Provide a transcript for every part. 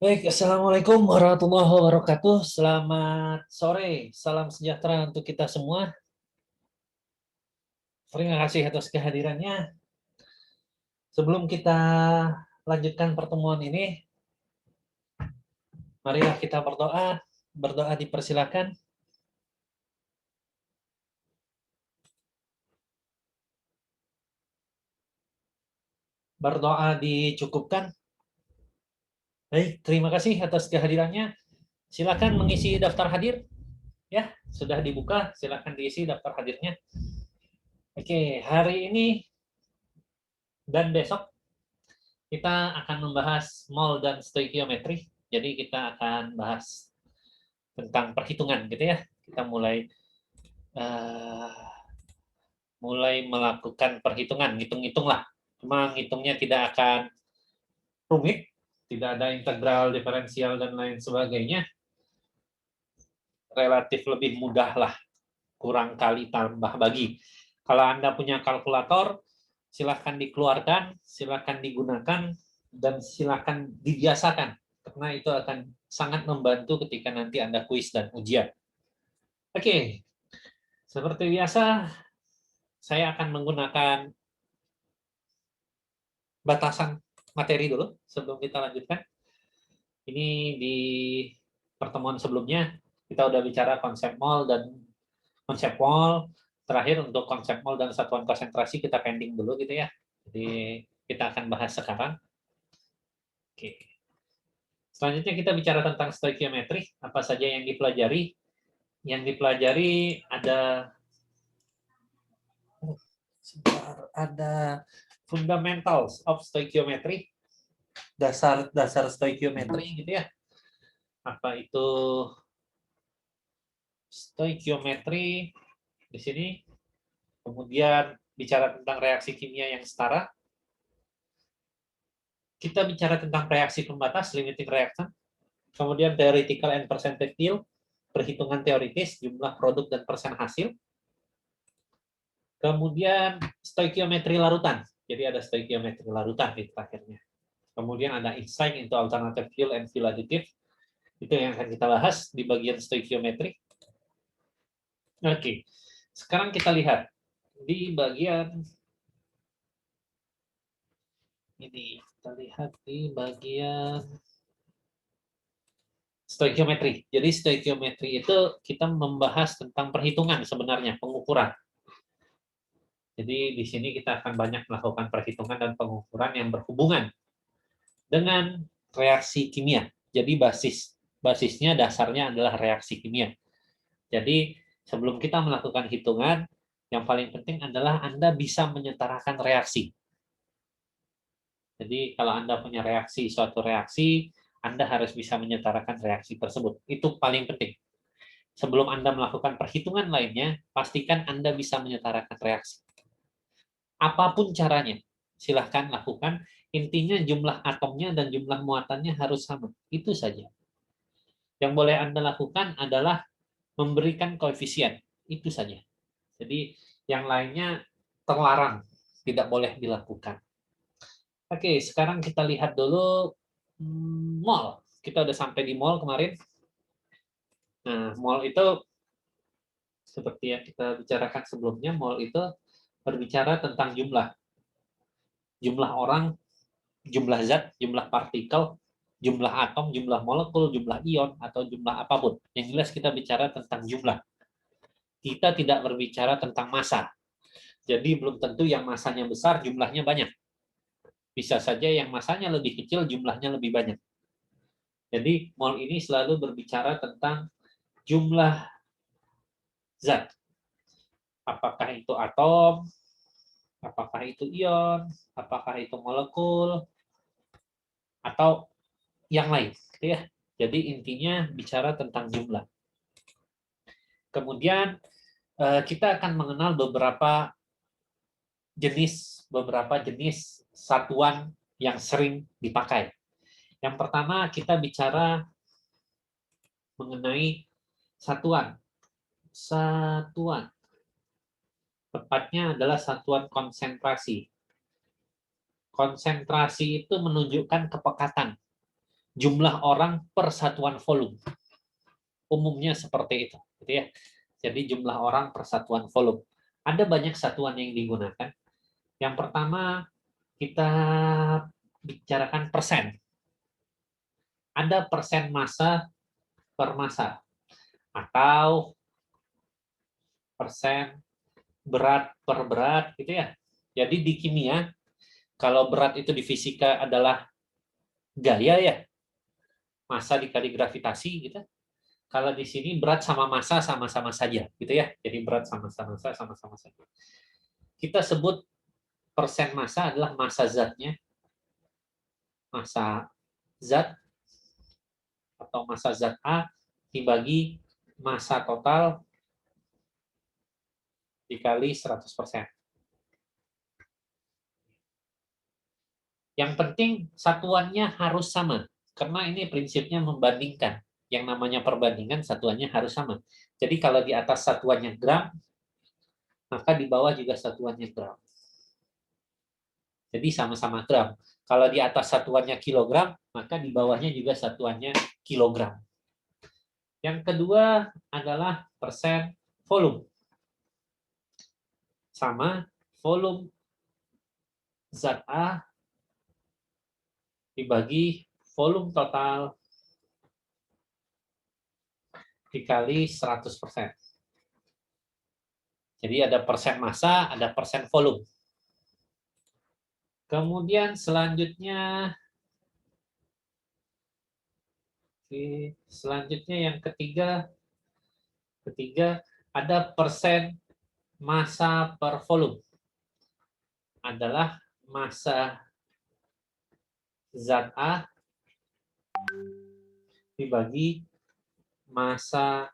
Baik, Assalamualaikum warahmatullahi wabarakatuh. Selamat sore, salam sejahtera untuk kita semua. Terima kasih atas kehadirannya. Sebelum kita lanjutkan pertemuan ini, marilah kita berdoa. Berdoa dipersilakan. Berdoa dicukupkan. Baik, terima kasih atas kehadirannya. Silakan mengisi daftar hadir. Ya, sudah dibuka. Silakan diisi daftar hadirnya. Oke, hari ini dan besok kita akan membahas mol dan stoikiometri. Jadi kita akan bahas tentang perhitungan gitu ya. Kita uh, mulai melakukan perhitungan, hitung-hitung lah. Cuma ngitungnya tidak akan rumit, tidak ada integral, diferensial dan lain sebagainya. Relatif lebih mudah lah, kurang kali tambah bagi. Kalau Anda punya kalkulator, silahkan dikeluarkan, silahkan digunakan, dan silahkan dibiasakan. Karena itu akan sangat membantu ketika nanti Anda kuis dan ujian. Oke, seperti biasa, saya akan menggunakan batasan materi dulu sebelum kita lanjutkan. Ini di pertemuan sebelumnya kita udah bicara konsep mol dan konsep mol. Terakhir untuk konsep mol dan satuan konsentrasi kita pending dulu gitu ya. Jadi kita akan bahas sekarang. Oke. Selanjutnya kita bicara tentang stoikiometri. Apa saja yang dipelajari? Yang dipelajari ada fundamentals of stoichiometry, dasar stoikiometri gitu ya. Apa itu stoikiometri di sini? Kemudian bicara tentang reaksi kimia yang setara. Kita bicara tentang reaksi pembatas, limiting reaction. Kemudian theoretical and percentage yield, perhitungan teoritis, jumlah produk dan persen hasil. Kemudian stoikiometri larutan. Jadi ada stoikiometri larutan di terakhirnya. Kemudian ada insight into alternative fuel and fuel additive. Itu yang akan kita bahas di bagian stoikiometri. Oke, sekarang kita lihat di bagian ini. Kita lihat di bagian stoikiometri. Jadi stoikiometri itu kita membahas tentang perhitungan sebenarnya, pengukuran. Jadi di sini kita akan banyak melakukan perhitungan dan pengukuran yang berhubungan dengan reaksi kimia. Jadi basisnya dasarnya adalah reaksi kimia. Jadi sebelum kita melakukan hitungan, yang paling penting adalah Anda bisa menyetarakan reaksi. Jadi kalau Anda punya suatu reaksi, Anda harus bisa menyetarakan reaksi tersebut. Itu paling penting. Sebelum Anda melakukan perhitungan lainnya, pastikan Anda bisa menyetarakan reaksi. Apapun caranya, silahkan lakukan. Intinya jumlah atomnya dan jumlah muatannya harus sama. Itu saja. Yang boleh Anda lakukan adalah memberikan koefisien. Itu saja. Jadi yang lainnya terlarang, tidak boleh dilakukan. Oke, sekarang kita lihat dulu mol. Kita udah sampai di mol kemarin. Nah, mol itu seperti yang kita bicarakan sebelumnya, mol itu berbicara tentang jumlah. Jumlah orang, jumlah zat, jumlah partikel, jumlah atom, jumlah molekul, jumlah ion, atau jumlah apapun. Yang jelas kita bicara tentang jumlah. Kita tidak berbicara tentang massa. Jadi belum tentu yang masanya besar, jumlahnya banyak. Bisa saja yang masanya lebih kecil, jumlahnya lebih banyak. Jadi mol ini selalu berbicara tentang jumlah zat. Apakah itu atom, apakah itu ion, apakah itu molekul, atau yang lain. Gitu ya. Jadi intinya bicara tentang jumlah. Kemudian kita akan mengenal beberapa jenis satuan yang sering dipakai. Yang pertama kita bicara mengenai satuan. Satuan. Tepatnya adalah satuan konsentrasi. Konsentrasi itu menunjukkan kepekatan. jumlah orang per satuan volume. Umumnya seperti itu, gitu ya. Jadi jumlah orang per satuan volume. Ada banyak satuan yang digunakan. Yang pertama kita bicarakan persen. Ada persen massa per massa atau persen berat per berat, gitu ya. Jadi di kimia kalau berat itu di fisika adalah gaya ya, massa dikali gravitasi gitu. Kalau di sini berat sama massa sama-sama saja, gitu ya. Jadi berat sama-sama massa sama-sama saja. Kita sebut persen massa adalah massa zatnya, massa zat atau massa zat A dibagi massa total dikali 100%. Yang penting satuannya harus sama, karena ini prinsipnya membandingkan. Yang namanya perbandingan satuannya harus sama. Jadi kalau di atas satuannya gram, maka di bawah juga satuannya gram. Jadi sama-sama gram. Kalau di atas satuannya kilogram, maka di bawahnya juga satuannya kilogram. Yang kedua adalah persen volume. Sama volume zat A dibagi volume total dikali 100%. Jadi ada persen massa, ada persen volume. Kemudian selanjutnya yang ketiga ada persen massa per volume. Adalah massa zat A dibagi massa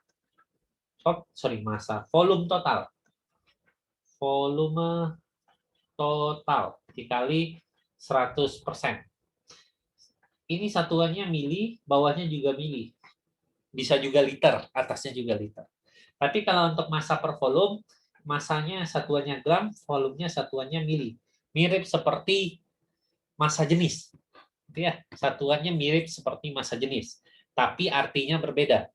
volume total. Volume total dikali 100%. Ini satuannya mili, bawahnya juga mili. Bisa juga liter, atasnya juga liter. Tapi kalau untuk massa per volume, massanya satuannya gram, volumenya satuannya mili. Mirip seperti massa jenis. Ya, satuannya mirip seperti massa jenis, tapi artinya berbeda.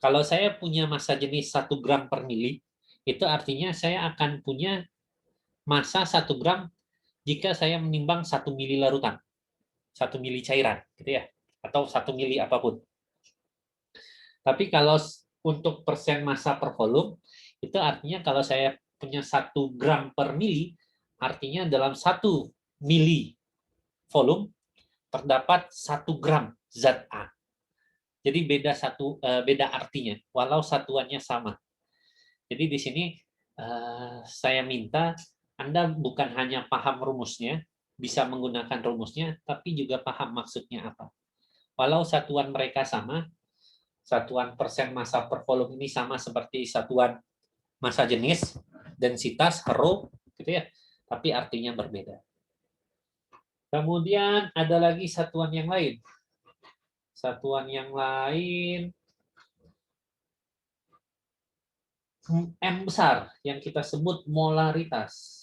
Kalau saya punya massa jenis 1 gram per mili, itu artinya saya akan punya massa 1 gram jika saya menimbang 1 mili larutan, 1 mili cairan, gitu ya, atau 1 mili apapun. Tapi kalau untuk persen massa per volume, itu artinya kalau saya punya 1 gram per mili, artinya dalam 1 mili volume terdapat 1 gram zat A. Jadi beda artinya, walau satuannya sama. Jadi di sini saya minta Anda bukan hanya paham rumusnya, bisa menggunakan rumusnya, tapi juga paham maksudnya apa. Walau satuan mereka sama, satuan persen massa per volume ini sama seperti satuan massa jenis, densitas, rho, gitu ya, tapi artinya berbeda. Kemudian ada lagi satuan yang lain. Satuan yang lain M besar yang kita sebut molaritas.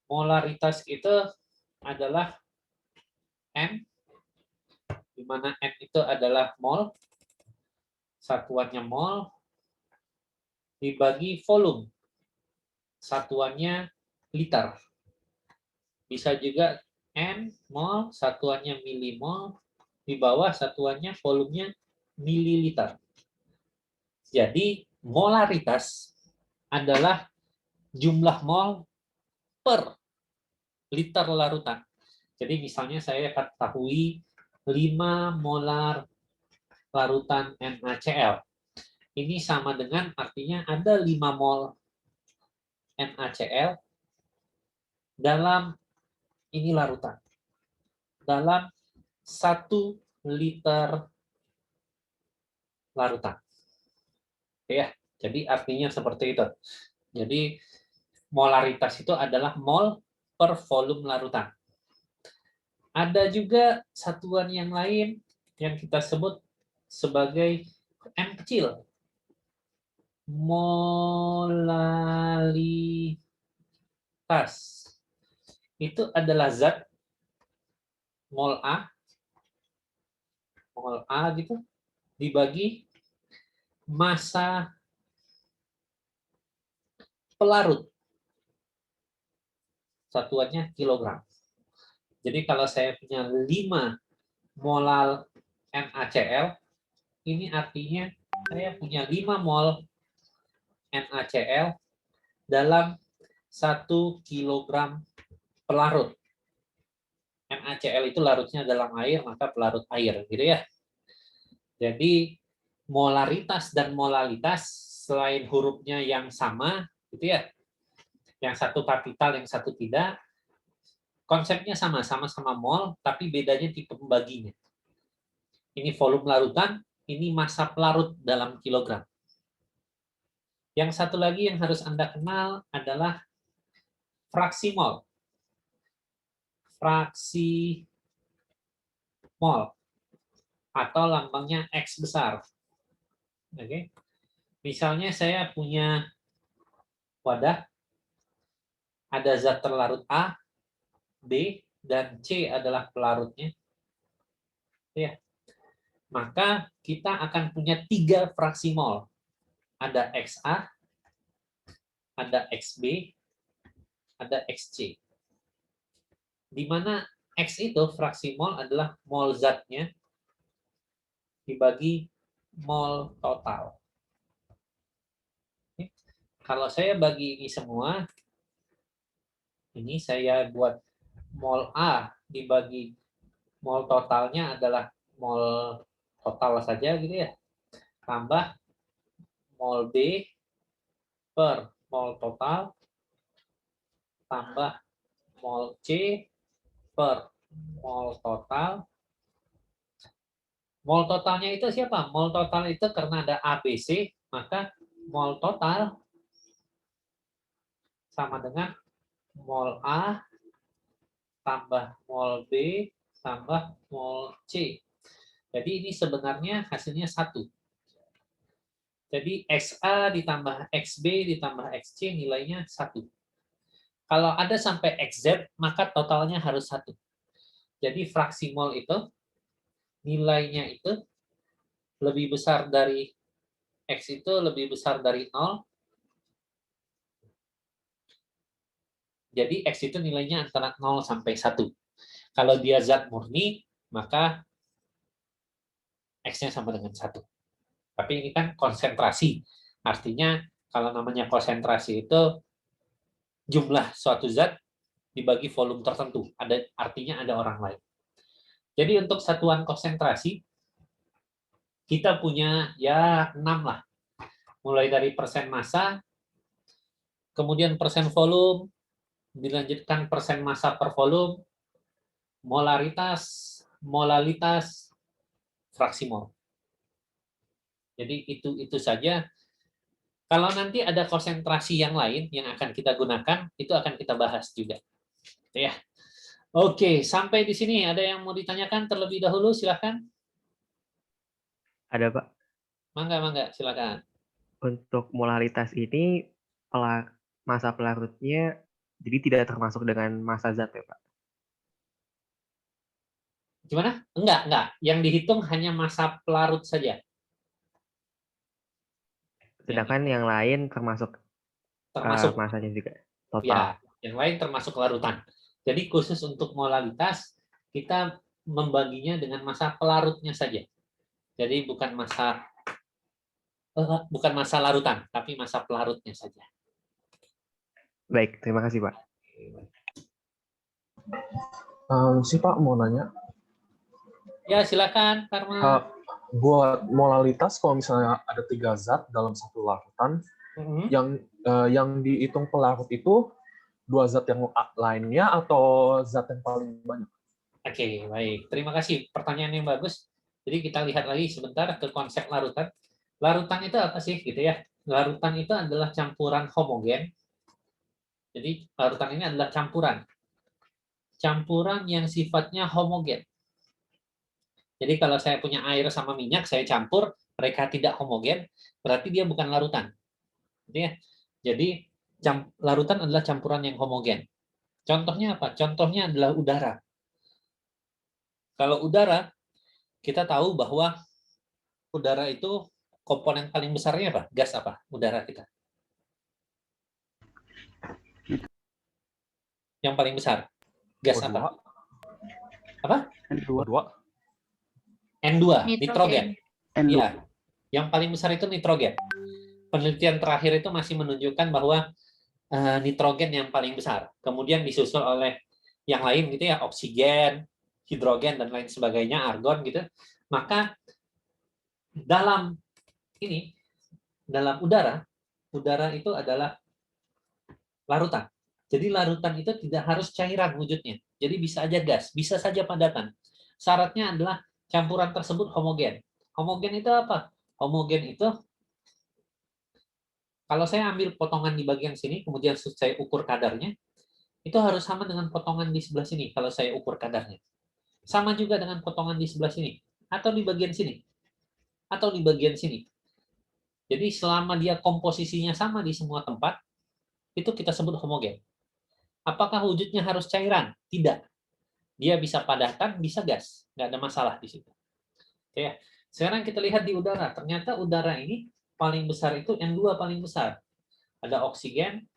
Molaritas itu adalah M, di mana M itu adalah mol, satuannya mol, dibagi volume, satuannya liter. Bisa juga N mol, satuannya milimol, di bawah satuannya volumenya mililiter. Jadi molaritas adalah jumlah mol per liter larutan. Jadi misalnya saya ketahui 5 molar larutan NaCl. Ini sama dengan artinya ada 5 mol NaCl dalam ini larutan. Dalam 1 liter larutan. Ya, jadi artinya seperti itu. Jadi molaritas itu adalah mol per volume larutan. Ada juga satuan yang lain yang kita sebut sebagai M kecil. Molalitas. Itu adalah zat mol A mol A gitu, dibagi massa pelarut. Satuannya kilogram. Jadi kalau saya punya 5 molal NaCl, ini artinya saya punya 5 mol NaCl dalam 1 kilogram pelarut. NaCl itu larutnya dalam air, maka pelarut air, gitu ya. Jadi molaritas dan molalitas selain hurufnya yang sama, gitu ya. Yang satu kapital, yang satu tidak. Konsepnya sama, sama-sama mol, tapi bedanya tipe pembaginya. Ini volume larutan, ini massa pelarut dalam kilogram. Yang satu lagi yang harus Anda kenal adalah fraksi mol. Fraksi mol atau lambangnya X besar. Oke. Misalnya saya punya wadah, ada zat terlarut A, B, dan C adalah pelarutnya. Ya. Maka kita akan punya 3 fraksi mol. Ada XA, ada XB, ada XC. Di mana X itu fraksi mol adalah mol zatnya dibagi mol total. Kalau saya bagi ini semua, ini saya buat mol A dibagi mol totalnya adalah mol total saja gitu ya. Tambah mol B per mol total tambah mol C per mol total. Mol totalnya itu siapa? Mol total itu karena ada ABC, maka mol total sama dengan mol A tambah mol B tambah mol C. Jadi ini sebenarnya hasilnya 1. Jadi XA ditambah XB ditambah XC nilainya 1. Kalau ada sampai XZ, maka totalnya harus 1. Jadi fraksi mol itu, nilainya itu lebih besar dari X itu lebih besar dari 0. Jadi X itu nilainya antara 0 sampai 1. Kalau dia zat murni, maka X-nya sama dengan 1. Tapi ini kan konsentrasi. Artinya kalau namanya konsentrasi itu jumlah suatu zat dibagi volume tertentu. Artinya ada orang lain. Jadi untuk satuan konsentrasi, kita punya ya 6 lah. Mulai dari persen massa, kemudian persen volume, dilanjutkan persen massa per volume, molaritas, molalitas, fraksi mol. Jadi itu saja. Kalau nanti ada konsentrasi yang lain yang akan kita gunakan, itu akan kita bahas juga. Ya. Oke, sampai di sini ada yang mau ditanyakan terlebih dahulu, silakan. Ada, Pak. Mangga, silakan. Untuk molaritas ini massa pelarutnya jadi tidak termasuk dengan massa zat ya, Pak? Gimana? Enggak. Yang dihitung hanya massa pelarut saja. Sedangkan yang lain termasuk Termasuk, massanya juga total. ya, yang lain termasuk larutan. Jadi khusus untuk molalitas, kita membaginya dengan massa pelarutnya saja. Jadi bukan massa larutan, tapi massa pelarutnya saja. Baik, terima kasih, Pak. Sih Pak mau nanya. Ya silakan, Karma. Buat molalitas, kalau misalnya ada 3 zat dalam satu larutan, yang dihitung pelarut itu 2 zat yang lainnya atau zat yang paling banyak? Oke, baik. Terima kasih. Pertanyaan yang bagus. Jadi kita lihat lagi sebentar ke konsep larutan. Larutan itu apa sih, gitu ya? Larutan itu adalah campuran homogen. Jadi larutan ini adalah campuran yang sifatnya homogen. Jadi kalau saya punya air sama minyak, saya campur, mereka tidak homogen, berarti dia bukan larutan. Jadi larutan adalah campuran yang homogen. Contohnya apa? Contohnya adalah udara. Kalau udara, kita tahu bahwa udara itu komponen paling besarnya apa? Gas apa? Udara kita. Yang paling besar. Gas O2. apa? Apa? O2. N2, nitrogen. N2. Iya. Yang paling besar itu nitrogen. Penelitian terakhir itu masih menunjukkan bahwa nitrogen yang paling besar. Kemudian disusul oleh yang lain gitu ya, oksigen, hidrogen dan lain sebagainya, argon gitu. Maka dalam udara itu adalah larutan. Jadi larutan itu tidak harus cairan wujudnya. Jadi bisa aja gas, bisa saja padatan. Syaratnya adalah campuran tersebut homogen. Homogen itu apa? Homogen itu kalau saya ambil potongan di bagian sini, kemudian saya ukur kadarnya, itu harus sama dengan potongan di sebelah sini kalau saya ukur kadarnya. Sama juga dengan potongan di sebelah sini, atau di bagian sini, atau di bagian sini. Jadi selama dia komposisinya sama di semua tempat, itu kita sebut homogen. Apakah wujudnya harus cairan? Tidak. Dia bisa padatan, bisa gas. Nggak ada masalah di situ. Oke. Sekarang kita lihat di udara. Ternyata udara ini paling besar itu N2 paling besar. Ada oksigen,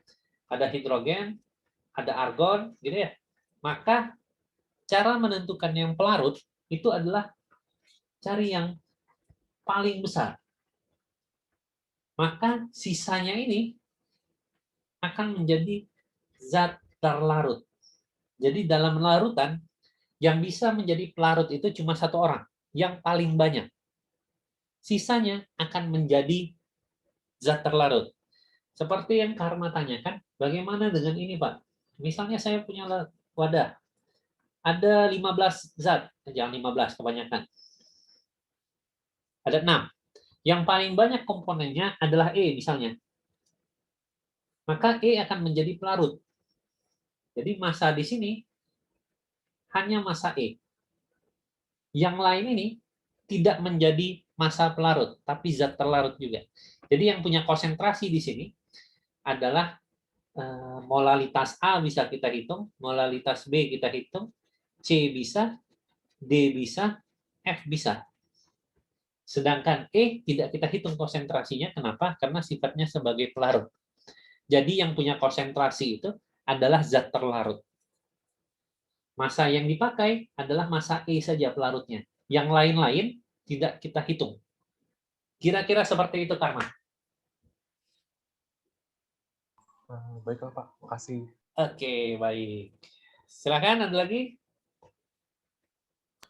ada hidrogen, ada argon, gitu ya. Maka cara menentukan yang pelarut itu adalah cari yang paling besar. Maka sisanya ini akan menjadi zat terlarut. Jadi dalam larutan yang bisa menjadi pelarut itu cuma satu orang, yang paling banyak. Sisanya akan menjadi zat terlarut. Seperti yang Karma tanyakan, bagaimana dengan ini Pak? Misalnya saya punya wadah, ada 15 zat, jangan 15 kebanyakan. Ada 6. Yang paling banyak komponennya adalah E misalnya. Maka E akan menjadi pelarut. Jadi massa di sini hanya massa E. Yang lain ini tidak menjadi massa pelarut, tapi zat terlarut juga. Jadi yang punya konsentrasi di sini adalah molalitas A bisa kita hitung, molalitas B kita hitung, C bisa, D bisa, F bisa. Sedangkan E tidak kita hitung konsentrasinya. Kenapa? Karena sifatnya sebagai pelarut. Jadi yang punya konsentrasi itu adalah zat terlarut. Massa yang dipakai adalah massa E saja pelarutnya. Yang lain-lain tidak kita hitung. Kira-kira seperti itu, Karma. Baiklah Pak, makasih. Oke, baik. Silakan, ada lagi?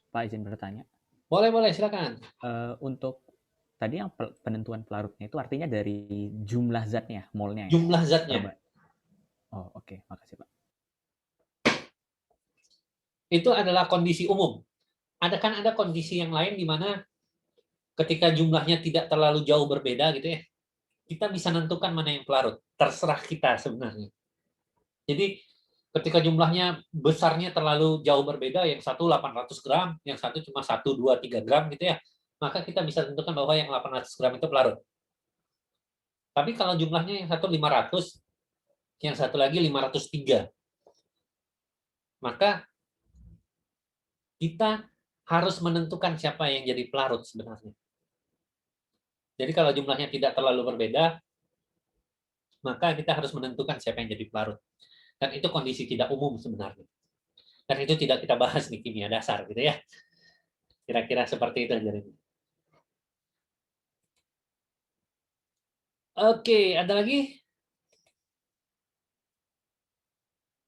Pak, izin bertanya. Boleh, silakan. Untuk tadi yang penentuan pelarutnya itu artinya dari jumlah zatnya, molnya. Jumlah zatnya. Oh, oke. Makasih, Pak. Itu adalah kondisi umum. Ada kondisi yang lain di mana ketika jumlahnya tidak terlalu jauh berbeda gitu ya, kita bisa menentukan mana yang pelarut. Terserah kita sebenarnya. Jadi ketika jumlahnya besarnya terlalu jauh berbeda, yang satu 800 gram, yang satu cuma 1, 2, 3 gram gitu ya, maka kita bisa tentukan bahwa yang 800 gram itu pelarut. Tapi kalau jumlahnya yang satu 500, yang satu lagi 503, maka kita harus menentukan siapa yang jadi pelarut sebenarnya. Jadi kalau jumlahnya tidak terlalu berbeda, maka kita harus menentukan siapa yang jadi pelarut. Dan itu kondisi tidak umum sebenarnya. Dan itu tidak kita bahas di kimia dasar gitu ya. Kira-kira seperti itu Jeremy. Oke, ada lagi?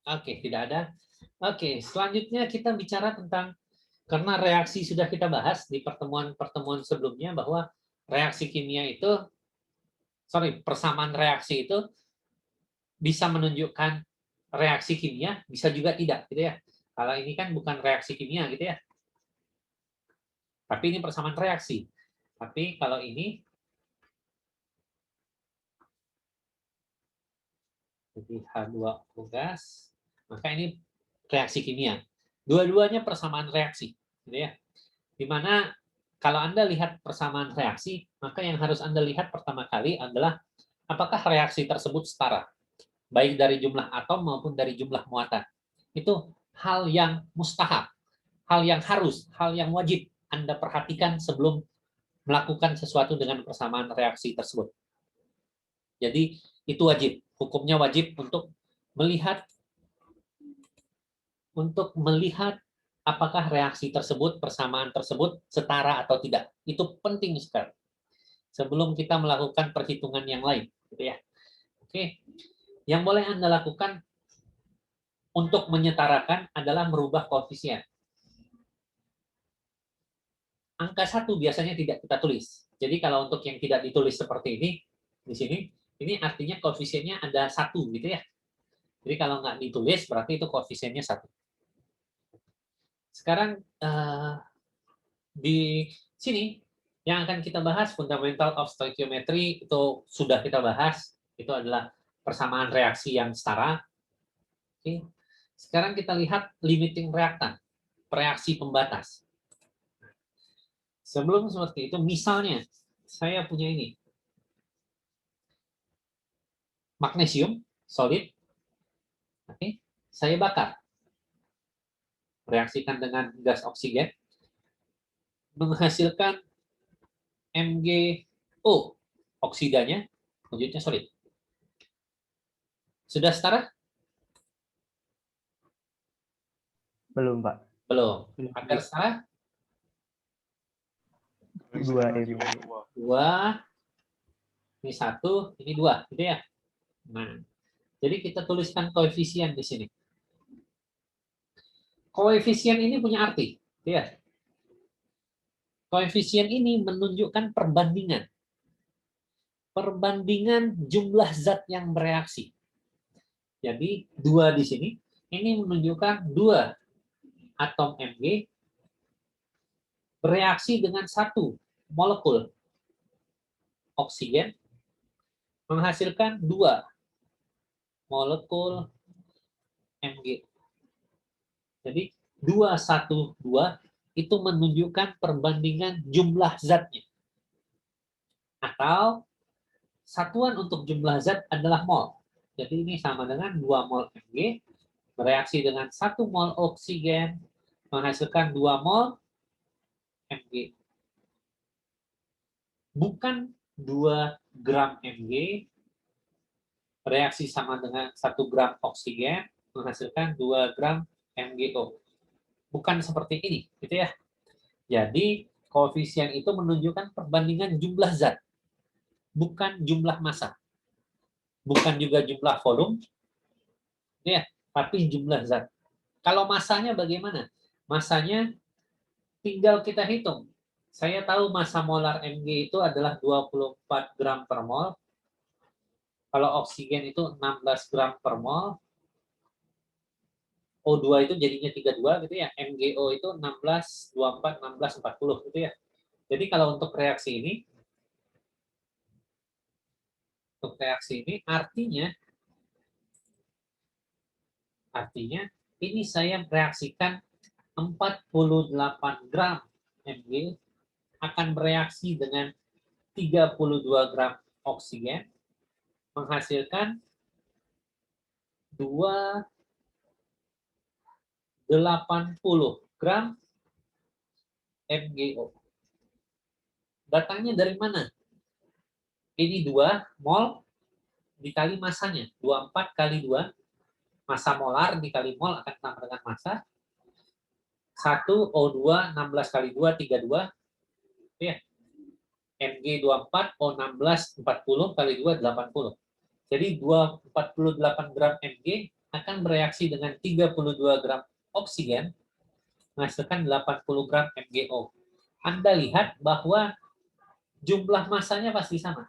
Oke, tidak ada. Oke, selanjutnya kita bicara tentang, karena reaksi sudah kita bahas di pertemuan-pertemuan sebelumnya, bahwa reaksi kimia itu, persamaan reaksi itu bisa menunjukkan reaksi kimia, bisa juga tidak, gitu ya. Kalau ini kan bukan reaksi kimia, gitu ya. Tapi ini persamaan reaksi. Tapi kalau ini, jadi H2O gas, maka ini reaksi kimia. Dua-duanya persamaan reaksi, gitu ya. Dimana kalau Anda lihat persamaan reaksi, maka yang harus Anda lihat pertama kali adalah apakah reaksi tersebut setara, baik dari jumlah atom maupun dari jumlah muatan. Itu hal yang mustahab, hal yang harus, hal yang wajib Anda perhatikan sebelum melakukan sesuatu dengan persamaan reaksi tersebut. Jadi itu wajib, hukumnya wajib untuk melihat apakah reaksi tersebut, persamaan tersebut setara atau tidak. Itu penting sekali. Sebelum kita melakukan perhitungan yang lain, gitu ya. Oke. Yang boleh Anda lakukan untuk menyetarakan adalah merubah koefisien. Angka 1 biasanya tidak kita tulis. Jadi kalau untuk yang tidak ditulis seperti ini, di sini, ini artinya koefisiennya ada 1 gitu ya. Jadi kalau nggak ditulis berarti itu koefisiennya 1. Sekarang di sini yang akan kita bahas fundamental of stoichiometry itu sudah kita bahas, itu adalah persamaan reaksi yang setara. Oke. Sekarang kita lihat limiting reaktan, reaksi pembatas. Sebelum seperti itu, misalnya saya punya ini, magnesium solid, oke, saya bakar, reaksikan dengan gas oksigen, menghasilkan MgO, oksidanya, wujudnya solid. Sudah setara? Belum, Pak. Belum. Agar setara? 2 ini. 2, ini 1, ini 2, gitu ya. Nah, jadi kita tuliskan koefisien di sini. Koefisien ini punya arti, ya. Koefisien ini menunjukkan perbandingan. Perbandingan jumlah zat yang bereaksi. Jadi 2 di sini, ini menunjukkan 2 atom Mg bereaksi dengan 1 molekul oksigen menghasilkan 2 molekul Mg. Jadi 2, 1, 2 itu menunjukkan perbandingan jumlah zatnya. Atau satuan untuk jumlah zat adalah mol. Jadi ini sama dengan 2 mol Mg bereaksi dengan 1 mol oksigen menghasilkan 2 mol Mg. Bukan 2 gram Mg bereaksi sama dengan 1 gram oksigen menghasilkan 2 gram MgO. Bukan seperti ini, gitu ya. Jadi koefisien itu menunjukkan perbandingan jumlah zat, bukan jumlah massa. Bukan juga jumlah volume, ya, tapi jumlah zat. Kalau massanya bagaimana? Massanya tinggal kita hitung. Saya tahu massa molar Mg itu adalah 24 gram per mol. Kalau oksigen itu 16 gram per mol. O2 itu jadinya 32 gitu ya. MgO itu 16, 24, 16, 40 gitu ya. Jadi kalau untuk reaksi ini artinya ini saya reaksikan 48 gram Mg akan bereaksi dengan 32 gram oksigen menghasilkan 80 gram MgO. Datangnya dari mana? Ini 2 mol dikali massanya. 24 kali 2, massa molar dikali mol akan sama dengan massa. 1 O2 16 kali 2 32. Ya. Mg 24 O16 40 kali 2 80. Jadi 48 gram Mg akan bereaksi dengan 32 gram oksigen menghasilkan 80 gram MgO. Anda lihat bahwa jumlah massanya pasti sama.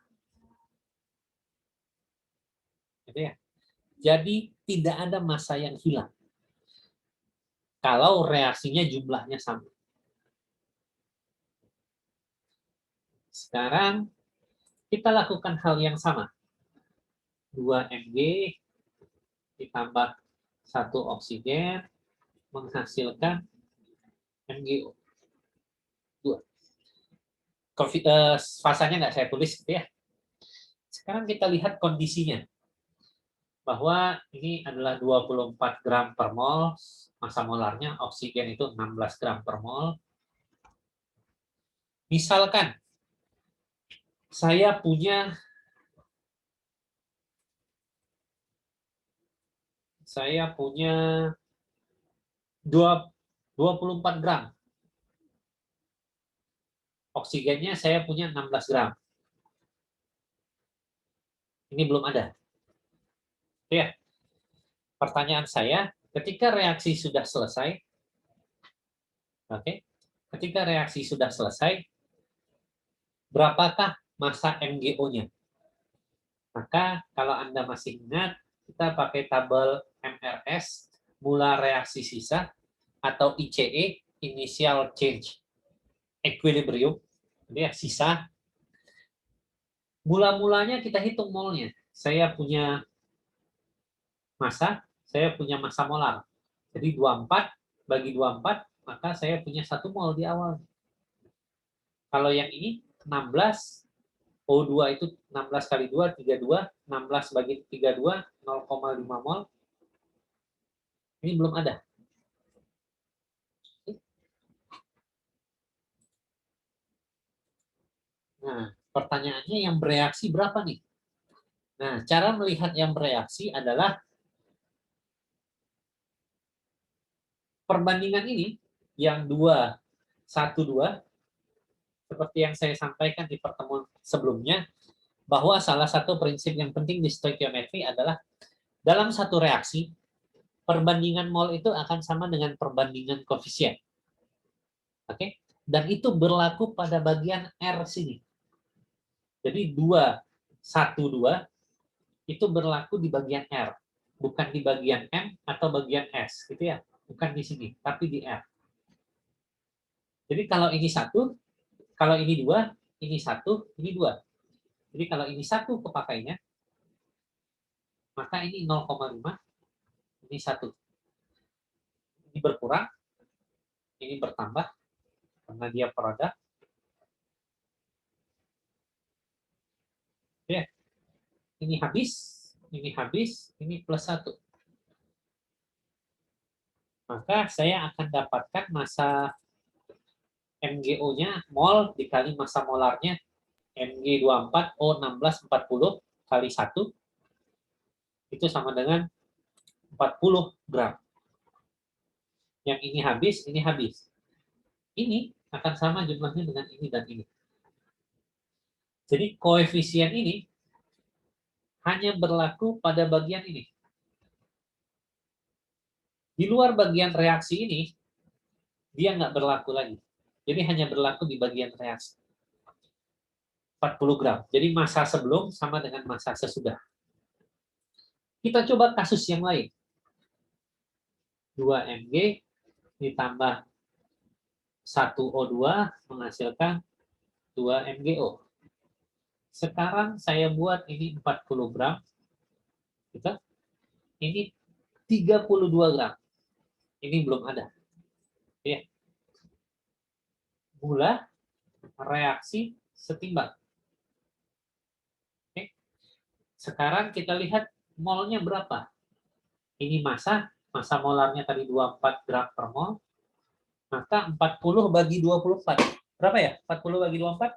Gitu ya. Jadi tidak ada massa yang hilang. Kalau reaksinya jumlahnya sama. Sekarang kita lakukan hal yang sama. 2 Mg ditambah 1 oksigen menghasilkan MgO. 2. Fasanya nggak saya tulis gitu ya. Sekarang kita lihat kondisinya. Bahwa ini adalah 24 gram per mol, massa molarnya oksigen itu 16 gram per mol. Misalkan saya punya 24 gram. Oksigennya saya punya 16 gram. Ini belum ada. Ya. Pertanyaan saya, ketika reaksi sudah selesai, ketika reaksi sudah selesai, berapakah massa MgO-nya? Maka kalau Anda masih ingat, kita pakai tabel MRS, mula reaksi sisa, atau ICE, Initial Change Equilibrium, ya, sisa. Mula-mulanya kita hitung molnya. Saya punya massa molar. Jadi 24 bagi 24, maka saya punya 1 mol di awal. Kalau yang ini 16, O2 itu 16 kali 2, 32, 16 bagi 32, 0,5 mol. Ini belum ada. Nah, pertanyaannya yang bereaksi berapa nih? Nah, cara melihat yang bereaksi adalah perbandingan ini, yang 2, 1, 2, seperti yang saya sampaikan di pertemuan sebelumnya, bahwa salah satu prinsip yang penting di stoikiometri adalah dalam satu reaksi, perbandingan mol itu akan sama dengan perbandingan koefisien. Oke? Dan itu berlaku pada bagian R sini. Jadi 2, 1, 2 itu berlaku di bagian R, bukan di bagian M atau bagian S, gitu ya. Bukan di sini, tapi di R. Jadi kalau ini 1, kalau ini 2, ini 1, ini 2. Jadi kalau ini 1 kepakainya, maka ini 0,5, ini 1. Ini berkurang, ini bertambah, karena dia produk. Ya. Ini habis, ini plus 1. Maka saya akan dapatkan massa MgO-nya mol dikali massa molarnya Mg24O1640 kali 1 itu sama dengan 40 gram. Yang ini habis, ini habis. Ini akan sama jumlahnya dengan ini dan ini. Jadi koefisien ini hanya berlaku pada bagian ini. Di luar bagian reaksi ini, dia nggak berlaku lagi. Jadi hanya berlaku di bagian reaksi. 40 gram. Jadi massa sebelum sama dengan massa sesudah. Kita coba kasus yang lain. 2 Mg ditambah 1 O2 menghasilkan 2 MgO. Sekarang saya buat ini 40 gram. Ini 32 gram. Ini belum ada. Ya. Gula reaksi setimbang. Oke. Sekarang kita lihat molnya berapa. Ini massa molarnya tadi 24 gram per mol. Maka 40 bagi 24. Berapa ya? 40 bagi 24?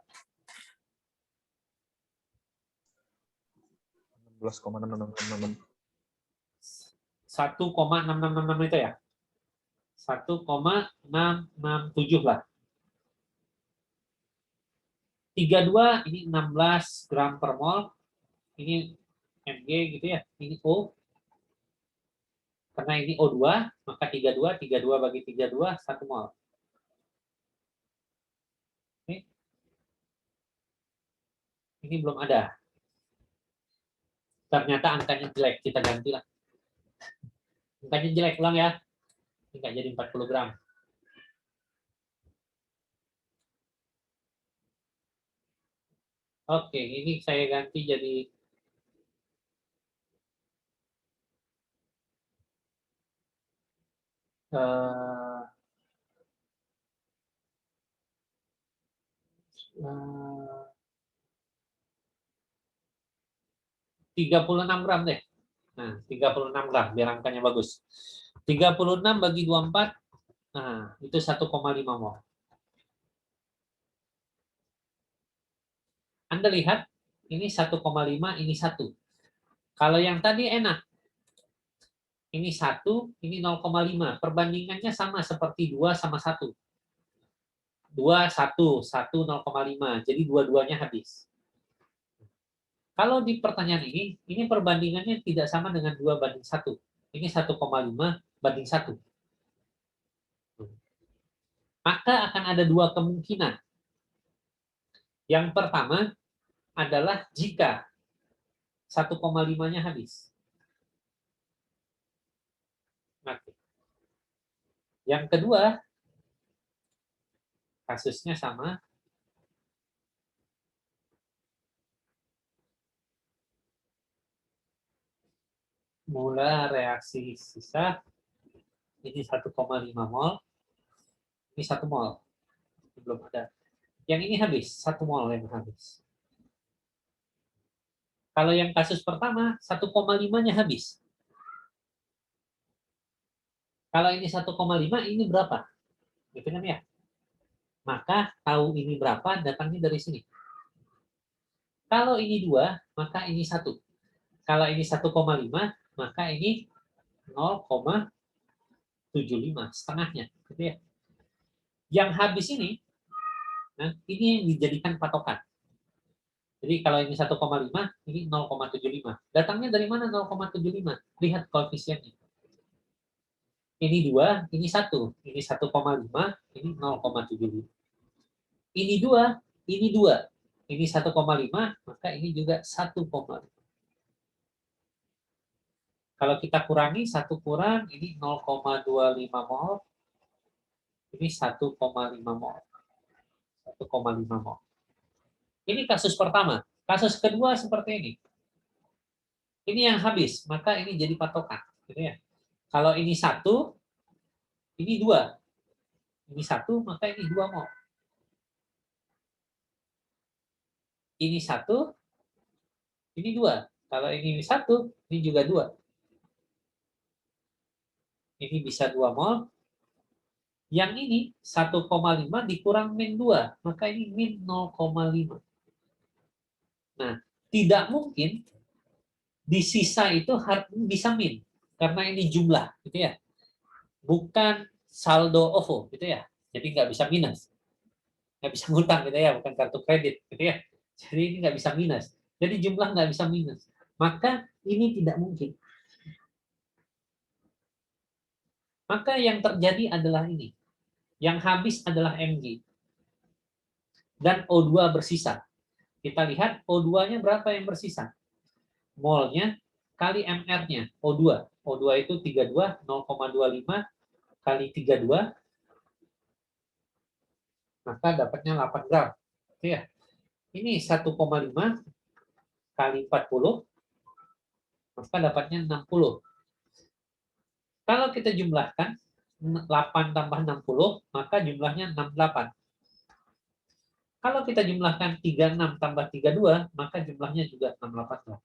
16,6666. 1,6666 itu ya? 1,667 lah. 32 ini 16 gram per mol. Ini Mg gitu ya. Ini O. Karena ini O2, maka 32 bagi 32, 1 mol. Oke. Ini belum ada. Ternyata angkanya jelek, kita gantilah. Angkanya jelek, ulang ya. Ini nggak jadi 40 gram. Oke, ini saya ganti jadi 36 gram deh. Nah, 36 gram, biar angkanya bagus. 36 bagi 24, nah, itu 1,5 mol. Anda lihat, ini 1,5, ini 1. Kalau yang tadi enak, ini 1, ini 0,5. Perbandingannya sama seperti 2 sama 1. 2, 1, 1, 0,5. Jadi dua-duanya habis. Kalau di pertanyaan ini perbandingannya tidak sama dengan 2 banding 1. Ini 1,5 banding 1. Maka akan ada dua kemungkinan. Yang pertama adalah jika 1,5-nya habis. Oke. Yang kedua, kasusnya sama. Mula reaksi sisa, ini 1,5 mol, ini 1 mol. Belum ada. Yang ini habis, 1 mol yang habis. Kalau yang kasus pertama, 1,5-nya habis. Kalau ini 1,5, ini berapa? Gitu kan ya? Maka tahu ini berapa, datangnya dari sini. Kalau ini 2, maka ini 1. Kalau ini 1,5, maka ini 0,75, setengahnya. Gitu ya. Yang habis ini, nah, ini yang dijadikan patokan. Jadi kalau ini 1,5, ini 0,75. Datangnya dari mana 0,75? Lihat koefisiennya. Ini 2, ini 1. Ini 1,5, ini 0,75. Ini 2, ini 2. Ini 1,5, maka ini juga 1,5. Kalau kita kurangi, 1 kurang, ini 0,25 mol. Ini 1,5 mol. 1,5 mol. Ini kasus pertama. Kasus kedua seperti ini. Ini yang habis, maka ini jadi patokan. Gitu ya. Kalau ini 1, ini 2. Ini 1, maka ini 2 mol. Ini 1, ini 2. Kalau ini 1, ini juga 2. Ini bisa 2 mol. Yang ini 1,5 dikurang min 2, maka ini min 0,5. Nah, tidak mungkin di sisa itu bisa min, karena ini jumlah, gitu ya. Bukan saldo OVO, gitu ya. Jadi nggak bisa minus. Nggak bisa ngutang, gitu ya, bukan kartu kredit, gitu ya. Jadi ini nggak bisa minus. Jadi jumlah nggak bisa minus. Maka ini tidak mungkin. Maka yang terjadi adalah ini. Yang habis adalah Mg. Dan O2 bersisa. Kita lihat O2-nya berapa yang bersisa. Molnya kali MR-nya, O2. O2 itu 32, 0,25 kali 32, maka dapatnya 8 gram. Oke ya. Ini 1,5 kali 40, maka dapatnya 60. Kalau kita jumlahkan, 8 tambah 60, maka jumlahnya 68. Kalau kita jumlahkan 36 tambah 32, maka jumlahnya juga 68 gram.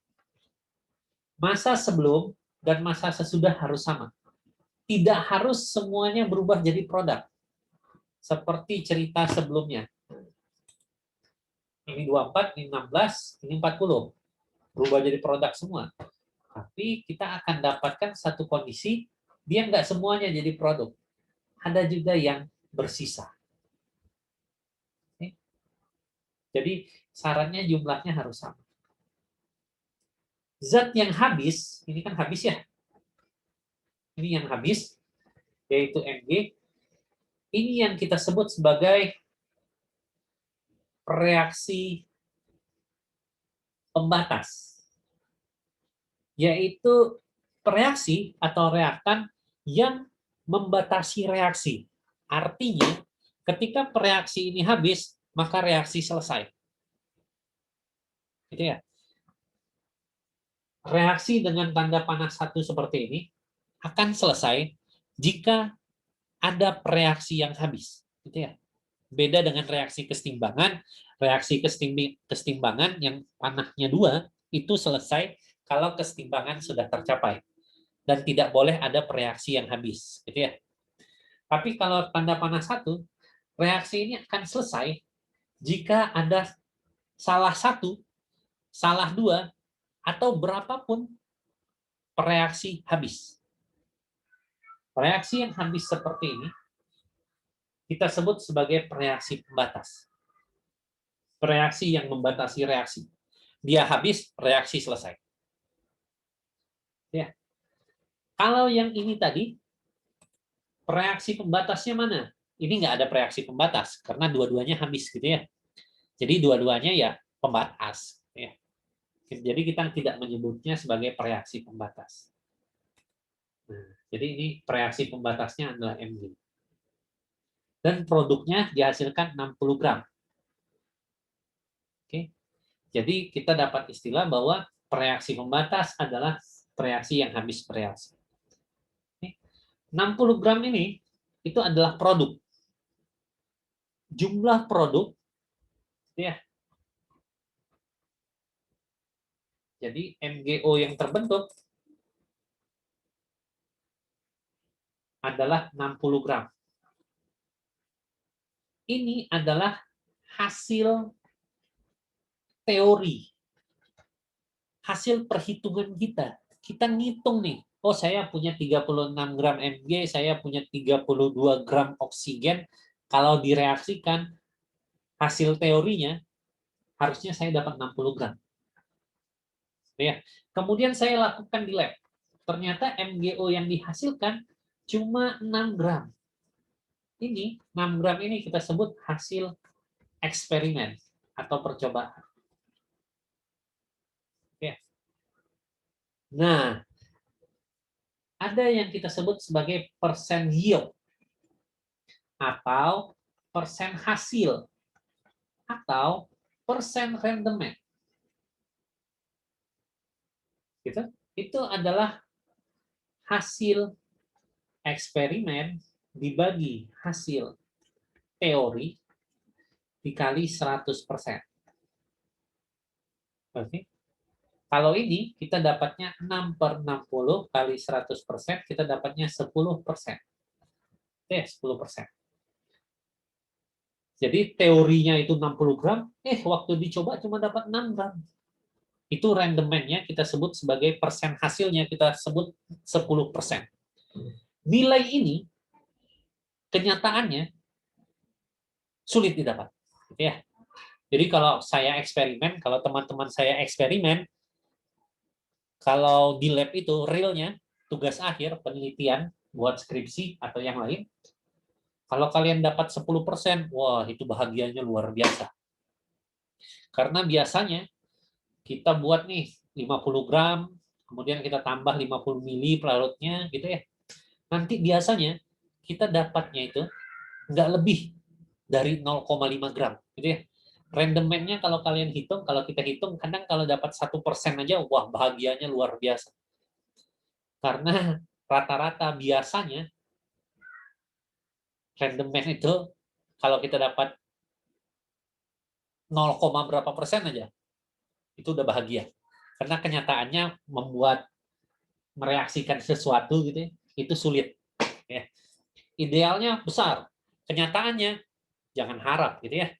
Masa sebelum dan masa sesudah harus sama. Tidak harus semuanya berubah jadi produk. Seperti cerita sebelumnya. Ini 24, ini 16, ini 40. Berubah jadi produk semua. Tapi kita akan dapatkan satu kondisi, dia nggak semuanya jadi produk. Ada juga yang bersisa. Jadi sarannya jumlahnya harus sama. Zat yang habis, ini kan habis ya. Ini yang habis, yaitu Mg. Ini yang kita sebut sebagai reaksi pembatas. Yaitu reaksi atau reaktan yang membatasi reaksi. Artinya, ketika reaksi ini habis, maka reaksi selesai. Gitu ya. Reaksi dengan tanda panah 1 seperti ini akan selesai jika ada reaksi yang habis. Gitu ya. Beda dengan reaksi kesetimbangan. Reaksi kesetimbangan yang panahnya 2 itu selesai kalau kesetimbangan sudah tercapai. Dan tidak boleh ada reaksi yang habis. Gitu ya. Tapi kalau tanda panah 1, reaksi ini akan selesai jika ada salah satu, salah dua, atau berapapun reaksi habis. Reaksi yang habis seperti ini kita sebut sebagai reaksi pembatas. Reaksi yang membatasi reaksi. Dia habis, reaksi selesai. Ya. Kalau yang ini tadi, reaksi pembatasnya mana? Ini nggak ada reaksi pembatas, karena dua-duanya habis gitu ya. Jadi dua-duanya ya pembatas. Ya. Jadi kita tidak menyebutnya sebagai reaksi pembatas. Nah, jadi ini reaksi pembatasnya adalah Mg. Dan produknya dihasilkan 60 gram. Oke. Jadi kita dapat istilah bahwa reaksi pembatas adalah reaksi yang habis bereaksi. 60 gram ini itu adalah produk. Jumlah produk ya. Jadi MgO yang terbentuk adalah 60 gram. Ini adalah hasil teori. Hasil perhitungan kita. Kita ngitung nih, oh saya punya 36 gram Mg, saya punya 32 gram oksigen. Kalau direaksikan, hasil teorinya harusnya saya dapat 60 gram. Ya. Kemudian saya lakukan di lab. Ternyata MgO yang dihasilkan cuma 6 gram. Ini 6 gram ini kita sebut hasil eksperimen atau percobaan. Oke. Nah, ada yang kita sebut sebagai persen yield atau persen hasil atau persen randomnya. Gitu. Itu adalah hasil eksperimen dibagi hasil teori dikali 100%. Oke. Kalau ini kita dapatnya 6/60 kali 100%, kita dapatnya 10%. Oke, 10%. Jadi teorinya itu 60 gram, waktu dicoba cuma dapat 6 gram. Itu randomnya kita sebut sebagai persen hasilnya, kita sebut 10%. Nilai ini kenyataannya sulit didapat. Ya. Jadi kalau saya eksperimen, kalau teman-teman saya eksperimen, kalau di lab itu realnya, tugas akhir, penelitian, buat skripsi atau yang lain, kalau kalian dapat 10%, wah itu bahagianya luar biasa. Karena biasanya kita buat nih 50 gram, kemudian kita tambah 50 mili pelarutnya gitu ya. Nanti biasanya kita dapatnya itu nggak lebih dari 0,5 gram gitu ya. Randomnya kalau kalian hitung, kalau kita hitung, kadang kalau dapat 1% aja, wah bahagianya luar biasa. Karena rata-rata biasanya randomnya itu kalau kita dapat 0, berapa persen aja, itu udah bahagia. Karena kenyataannya membuat mereaksikan sesuatu gitu ya, itu sulit. Ya. Idealnya besar, kenyataannya jangan harap gitu ya.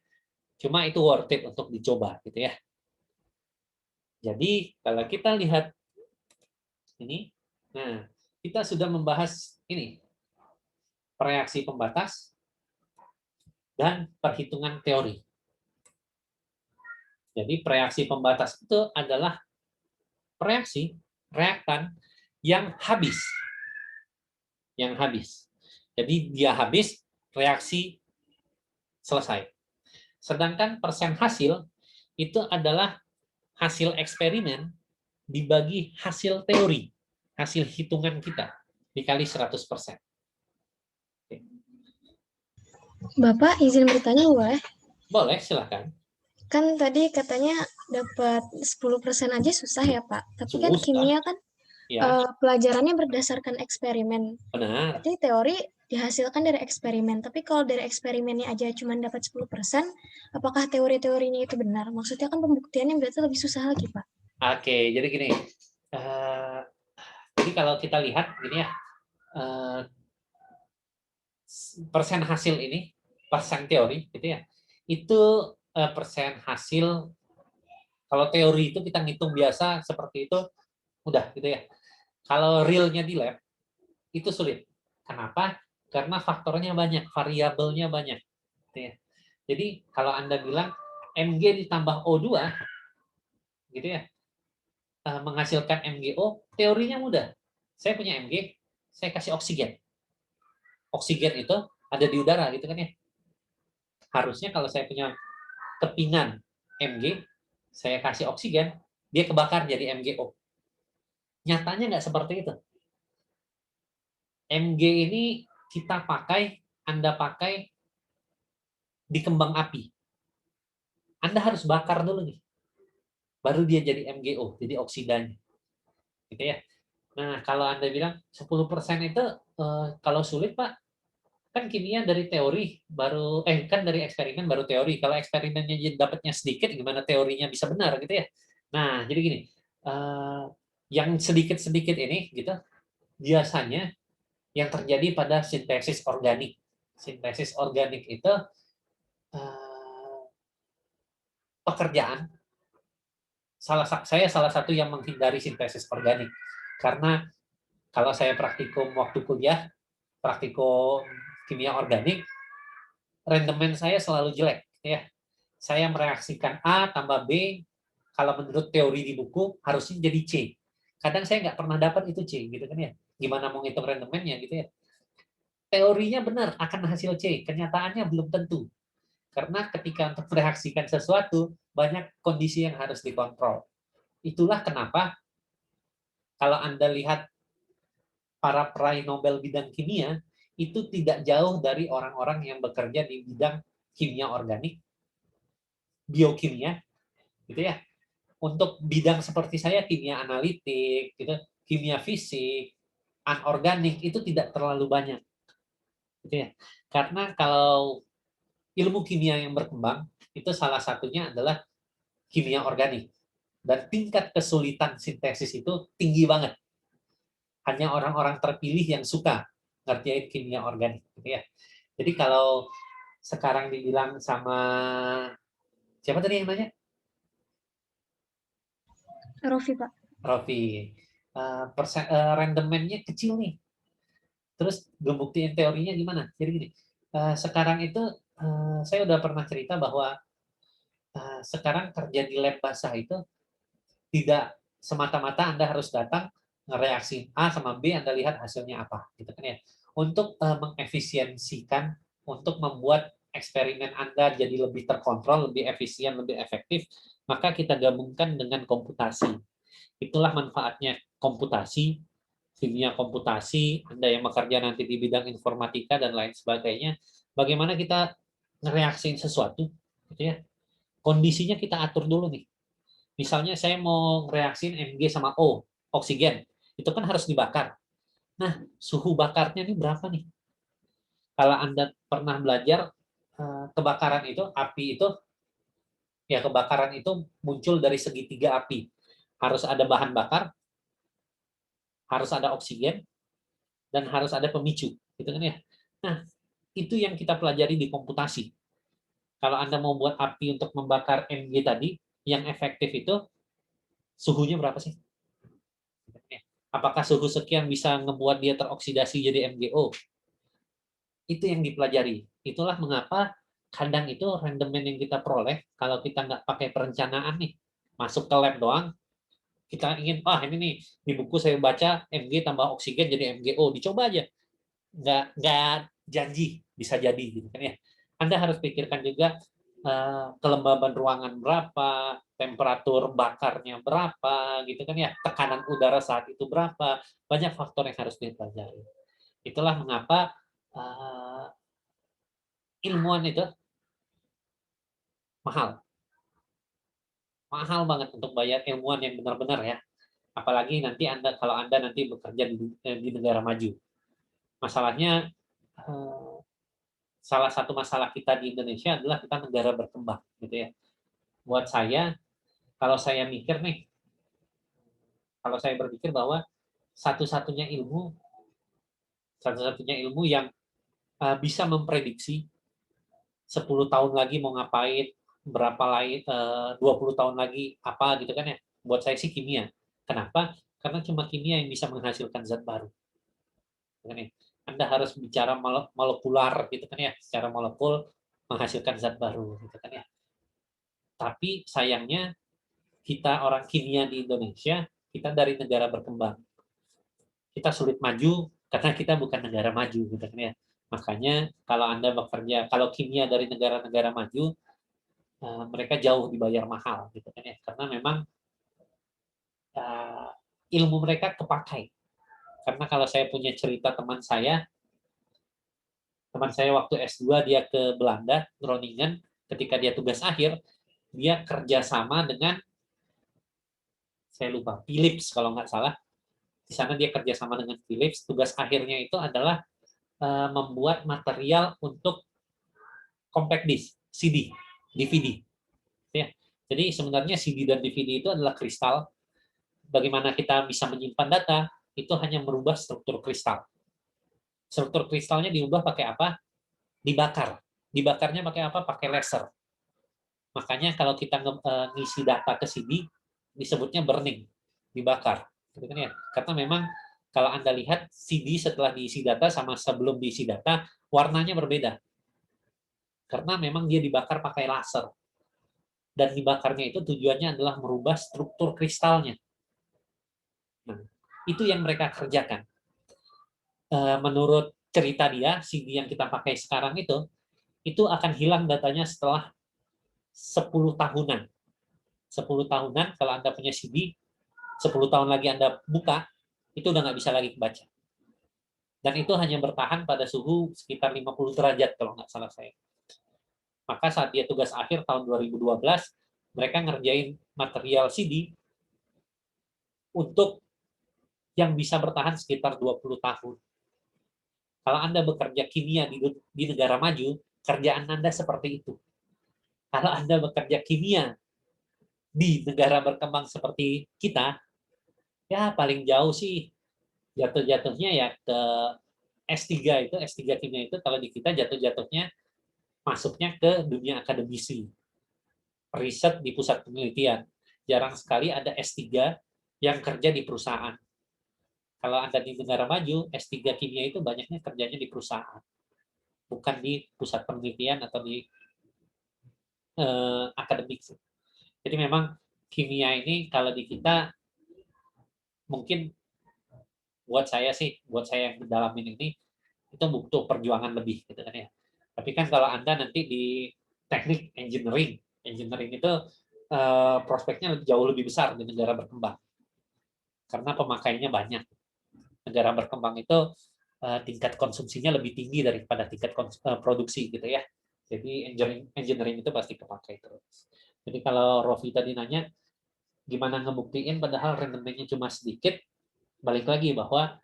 Cuma itu worth it untuk dicoba gitu ya. Jadi kalau kita lihat ini, nah kita sudah membahas ini reaksi pembatas dan perhitungan teori. Jadi reaksi pembatas itu adalah reaktan yang habis. Yang habis. Jadi dia habis, reaksi selesai. Sedangkan persen hasil itu adalah hasil eksperimen dibagi hasil teori, hasil hitungan kita dikali 100%. Bapak izin bertanya boleh? Boleh, silakan. Kan tadi katanya dapat 10% aja susah ya Pak. Tapi kan Susah. kimia kan Ya, pelajarannya berdasarkan eksperimen. benar. Berarti teori dihasilkan dari eksperimen. Tapi kalau dari eksperimennya aja cuma dapat 10%, apakah teori-teorinya itu benar? Maksudnya kan pembuktiannya berarti lebih susah lagi Pak. Oke, jadi gini. Jadi kalau kita lihat gini ya, persen hasil ini, persen teori gitu ya, itu persen hasil Kalau teori itu kita ngitung biasa seperti itu, udah gitu ya. Kalau realnya di lab, itu sulit. Kenapa? Karena faktornya banyak, variabelnya banyak. Gitu ya. Jadi kalau Anda bilang Mg ditambah O2, gitu ya, menghasilkan MgO, teorinya mudah. Saya punya Mg, saya kasih oksigen. Oksigen itu ada di udara, gitu kan ya. Harusnya kalau saya punya kepingan Mg, saya kasih oksigen, dia kebakar jadi MgO. Nyatanya nggak seperti itu. Mg ini kita pakai, Anda pakai di kembang api. Anda harus bakar dulu nih. Baru dia jadi MgO, jadi oksidanya. Gitu ya. Nah, kalau Anda bilang 10% itu kalau sulit, Pak, kan kimia dari teori baru kan dari eksperimen baru teori. Kalau eksperimennya dapatnya sedikit, gimana teorinya bisa benar gitu ya. Nah, jadi gini, yang sedikit-sedikit ini gitu biasanya yang terjadi pada sintesis organik. Sintesis organik itu pekerjaan. Saya salah satu yang menghindari sintesis organik karena kalau saya praktikum waktu kuliah, praktikum kimia organik, rendemen saya selalu jelek ya. Saya mereaksikan A tambah B, kalau menurut teori di buku harusnya jadi C. Kadang saya nggak pernah dapat itu C gitu kan ya. Gimana mau ngitung rendemennya gitu ya. Teorinya benar akan hasil C, kenyataannya belum tentu. Karena ketika untuk mereaksikan sesuatu, banyak kondisi yang harus dikontrol. Itulah kenapa kalau Anda lihat para peraih Nobel bidang kimia, itu tidak jauh dari orang-orang yang bekerja di bidang kimia organik, biokimia, gitu ya. Untuk bidang seperti saya, kimia analitik, gitu, kimia fisik, anorganik, itu tidak terlalu banyak. Gitu ya. Karena kalau ilmu kimia yang berkembang, itu salah satunya adalah kimia organik. Dan tingkat kesulitan sintesis itu tinggi banget. Hanya orang-orang terpilih yang suka ngerjain kimia organik. Gitu ya. Jadi kalau sekarang dibilang sama, siapa tadi yang nanya? Rofi, Pak. Rofi. Rendemennya kecil nih. Terus ngebuktiin teorinya gimana? Jadi gini, sekarang itu saya udah pernah cerita bahwa sekarang kerja di lab basah itu tidak semata-mata Anda harus datang ngereaksi A sama B, Anda lihat hasilnya apa, gitu kan ya. Untuk mengefisiensikan, untuk membuat eksperimen Anda jadi lebih terkontrol, lebih efisien, lebih efektif, maka kita gabungkan dengan komputasi. Itulah manfaatnya komputasi, kimia komputasi, Anda yang bekerja nanti di bidang informatika dan lain sebagainya, bagaimana kita ngereaksiin sesuatu, gitu ya. Kondisinya kita atur dulu nih. Misalnya saya mau reaksiin Mg sama O, oksigen, itu kan harus dibakar. Nah, suhu bakarnya ini berapa nih? Kalau Anda pernah belajar kebakaran itu, api itu, ya kebakaran itu muncul dari segitiga api. Harus ada bahan bakar, harus ada oksigen, dan harus ada pemicu, gitu kan ya. Nah, itu yang kita pelajari di komputasi. Kalau Anda mau buat api untuk membakar Mg tadi, yang efektif itu suhunya berapa sih? Apakah suhu sekian bisa ngebuat dia teroksidasi jadi MgO? Itu yang dipelajari. Itulah mengapa kadang itu rendemen yang kita peroleh, kalau kita nggak pakai perencanaan nih, masuk ke lab doang, kita ingin, ini nih, di buku saya baca Mg tambah oksigen jadi MgO, dicoba aja. Nggak janji bisa jadi gitu kan ya. Anda harus pikirkan juga kelembaban ruangan berapa, temperatur bakarnya berapa gitu kan ya, tekanan udara saat itu berapa, banyak faktor yang harus dipelajari. Itulah mengapa ilmuwan itu mahal banget untuk bayar ilmuwan yang benar-benar ya, apalagi nanti kalau anda nanti bekerja di negara maju. Masalahnya salah satu masalah kita di Indonesia adalah kita negara berkembang gitu ya. Buat saya, kalau saya berpikir bahwa satu-satunya ilmu yang bisa memprediksi 10 tahun lagi mau ngapain, berapa lain 20 tahun lagi apa gitu kan ya. Buat saya sih kimia. Kenapa? Karena cuma kimia yang bisa menghasilkan zat baru. Kan ya. Anda harus bicara molekular gitu kan ya, secara molekul menghasilkan zat baru gitu kan ya. Tapi sayangnya kita orang kimia di Indonesia, kita dari negara berkembang. Kita sulit maju karena kita bukan negara maju gitu kan ya. Makanya kalau Anda bekerja, kalau kimia dari negara-negara maju, mereka jauh dibayar mahal gitu kan ya. Karena memang ilmu mereka kepakai. Karena kalau saya punya cerita teman saya waktu S2 dia ke Belanda, Groningen, ketika dia tugas akhir, dia kerjasama dengan, saya lupa, Philips kalau nggak salah. Di sana dia kerjasama dengan Philips, tugas akhirnya itu adalah membuat material untuk compact disc, CD, DVD. Ya. Jadi sebenarnya CD dan DVD itu adalah kristal. Bagaimana kita bisa menyimpan data, itu hanya merubah struktur kristal. Struktur kristalnya diubah pakai apa? Dibakar. Dibakarnya pakai apa? Pakai laser. Makanya kalau kita ngisi data ke CD, disebutnya burning, dibakar. Karena memang kalau Anda lihat CD setelah diisi data sama sebelum diisi data, warnanya berbeda. Karena memang dia dibakar pakai laser. Dan dibakarnya itu tujuannya adalah merubah struktur kristalnya. Nah, itu yang mereka kerjakan. Menurut cerita dia, CD yang kita pakai sekarang itu akan hilang datanya setelah 10 tahunan. 10 tahunan kalau Anda punya CD, 10 tahun lagi Anda buka, itu udah nggak bisa lagi kebaca. Dan itu hanya bertahan pada suhu sekitar 50 derajat kalau nggak salah saya. Maka saat dia tugas akhir tahun 2012, mereka ngerjain material CD untuk yang bisa bertahan sekitar 20 tahun. Kalau Anda bekerja kimia di negara maju, kerjaan Anda seperti itu. Kalau Anda bekerja kimia di negara berkembang seperti kita, ya paling jauh sih jatuh-jatuhnya ya ke S3 itu, S3 kimia itu kalau di kita jatuh-jatuhnya masuknya ke dunia akademisi. Riset di pusat penelitian. Jarang sekali ada S3 yang kerja di perusahaan. Kalau Anda di negara maju, S3 kimia itu banyaknya kerjanya di perusahaan. Bukan di pusat penelitian atau di akademik. Jadi memang kimia ini kalau di kita mungkin buat saya yang mendalamin ini itu butuh perjuangan lebih gitu kan ya. Tapi kan kalau Anda nanti di teknik engineering itu prospeknya jauh lebih besar di negara berkembang. Karena pemakaiannya banyak. Negara berkembang itu tingkat konsumsinya lebih tinggi daripada tingkat produksi gitu ya. Jadi engineering itu pasti kepakai terus. Jadi kalau Rofi tadi nanya gimana ngebuktiin padahal rendemennya cuma sedikit, balik lagi bahwa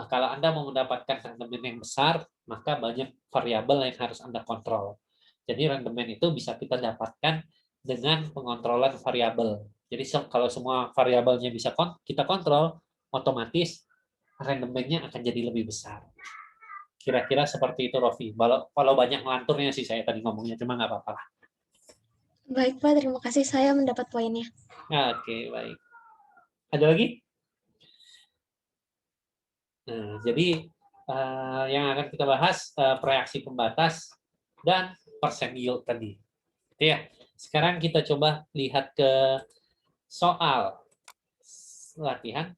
kalau Anda mau mendapatkan rendemen yang besar, maka banyak variabel yang harus Anda kontrol. Jadi rendemen itu bisa kita dapatkan dengan pengontrolan variabel. Jadi kalau semua variabelnya bisa kita kontrol, otomatis rendemennya akan jadi lebih besar. Kira-kira seperti itu, Rofi. Kalau banyak ngelanturnya sih saya tadi ngomongnya, cuma nggak apa-apa. Baik, Pak. Terima kasih. Saya mendapat poinnya. Oke, baik. Ada lagi? Nah, jadi yang akan kita bahas reaksi pembatas dan persen yield tadi. Oke ya. Sekarang kita coba lihat ke soal latihan.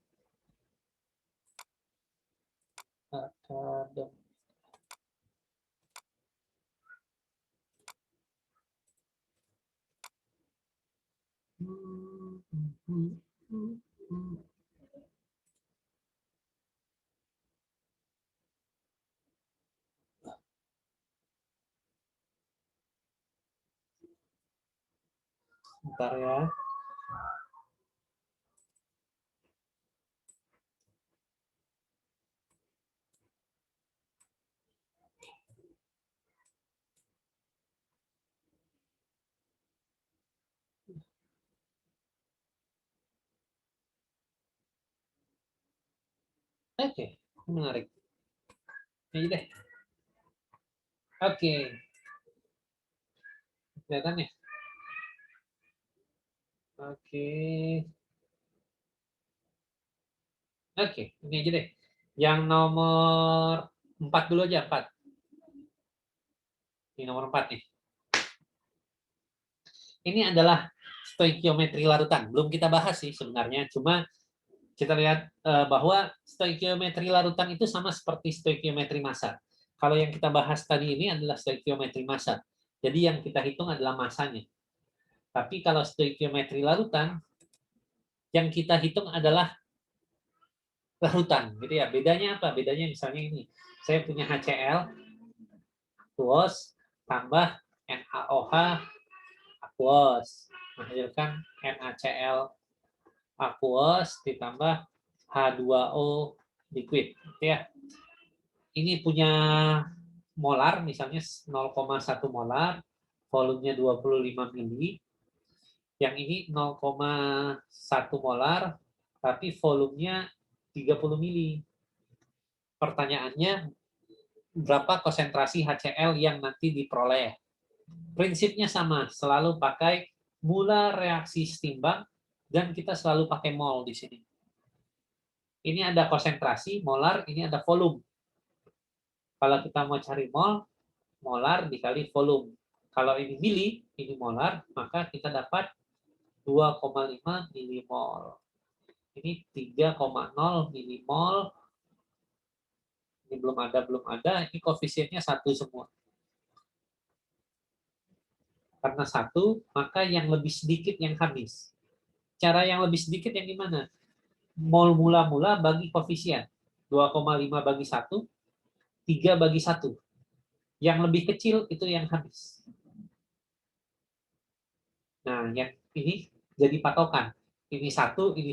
Bentar ya. Oke, menarik. Ini deh. Oke. Kelihatan ya? Oke. Oke, ini aja deh. Yang nomor 4 dulu aja, 4. Ini nomor 4 nih. Ini adalah stoikiometri larutan. Belum kita bahas sih sebenarnya, cuma kita lihat bahwa stoikiometri larutan itu sama seperti stoikiometri massa. Kalau yang kita bahas tadi ini adalah stoikiometri massa. Jadi yang kita hitung adalah massanya. Tapi kalau stoikiometri larutan, yang kita hitung adalah larutan. Gitu ya. Bedanya apa? Bedanya misalnya ini. Saya punya HCl, aqueous, tambah NaOH, aqueous. Menghasilkan NaCl aqueous ditambah H2O liquid. Gitu ya. Ini punya molar, misalnya 0,1 molar, volumenya 25 mili. Yang ini 0,1 molar, tapi volumenya 30 mili. Pertanyaannya, berapa konsentrasi HCl yang nanti diperoleh? Prinsipnya sama, selalu pakai mula reaksi setimbang, dan kita selalu pakai mol di sini. Ini ada konsentrasi, molar, ini ada volume. Kalau kita mau cari mol, molar dikali volume. Kalau ini mili, ini molar, maka kita dapat 2,5 milimol. Ini 3,0 milimol. Ini belum ada. Ini koefisiennya 1 semua. Karena 1, maka yang lebih sedikit yang habis. Cara yang lebih sedikit yang gimana? Mol mula-mula bagi koefisien. 2,5 bagi 1, 3 bagi 1. Yang lebih kecil itu yang habis. Nah, yang ini jadi patokan. Ini 1, ini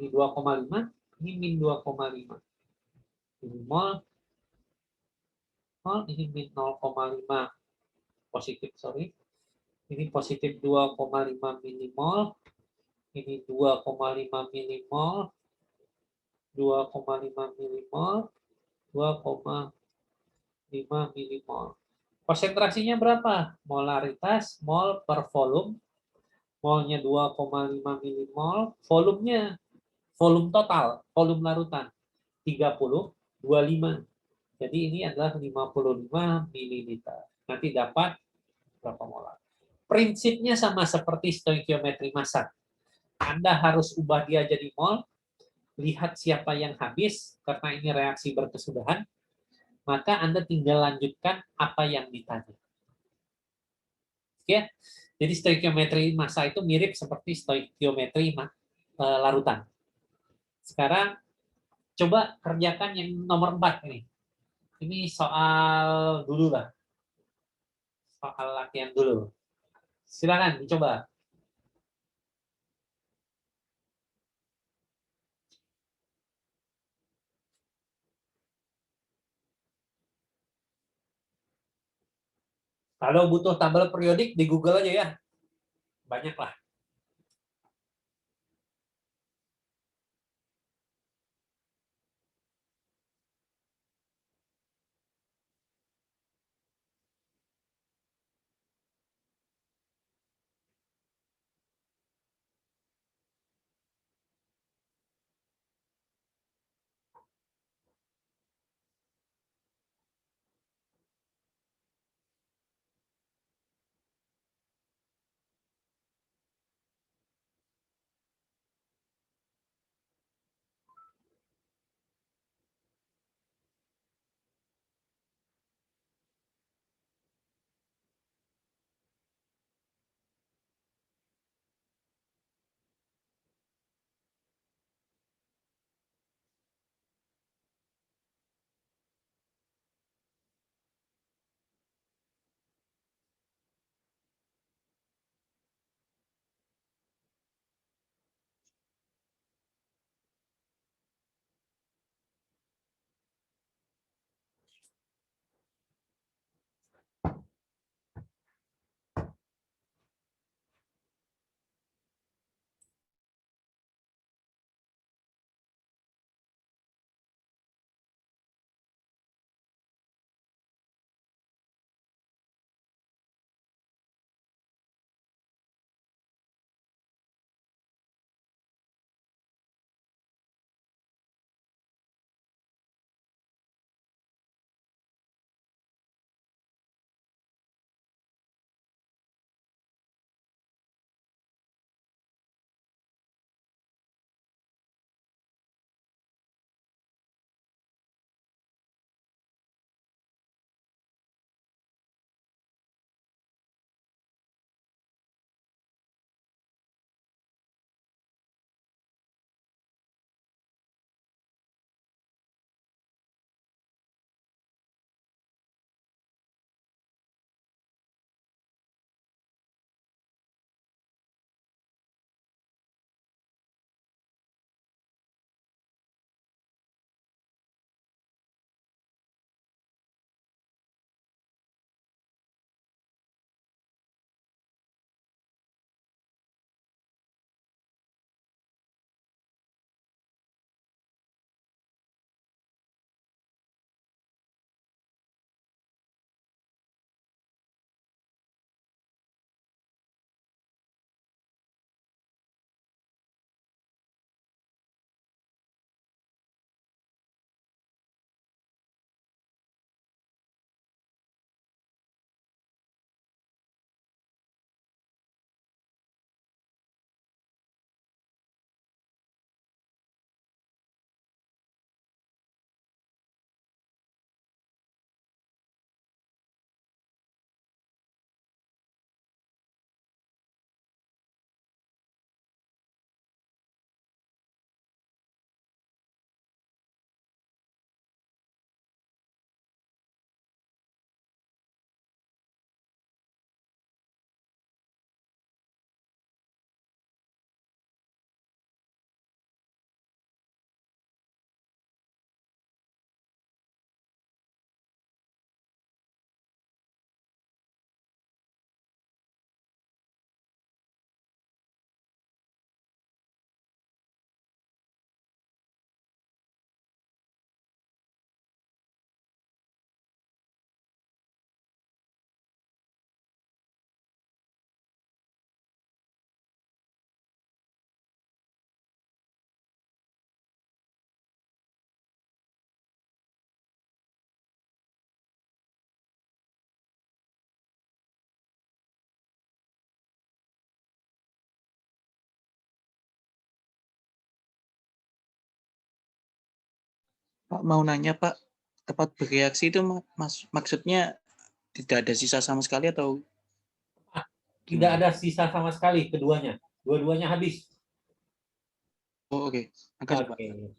2,5, ini min 2,5. Ini mol, ini min 0,5 positif, sorry. Ini positif 2,5 milimol, ini 2,5 milimol, 2,5 milimol, 2,5 milimol. Konsentrasinya berapa? Molaritas, mol per volume. Molnya 2,5 milimol, volumenya, volume total, volume larutan 30, 25. Jadi ini adalah 55 mililiter. Nanti dapat berapa molar. Prinsipnya sama seperti stoikiometri massa. Anda harus ubah dia jadi mol, lihat siapa yang habis, karena ini reaksi berkesudahan, maka Anda tinggal lanjutkan apa yang ditanya. Oke? Jadi stoikiometri massa itu mirip seperti stoikiometri larutan. Sekarang coba kerjakan yang nomor 4 ini. Ini soal dulu lah. Soal latihan dulu. Silakan dicoba. Kalau butuh tabel periodik di Google aja ya. Banyak lah. Pak mau nanya Pak, tepat bereaksi itu maksudnya tidak ada sisa sama sekali atau Tidak gimana? ada sisa sama sekali keduanya. Dua-duanya habis. Oh, oke. Makasih Pak. Oke.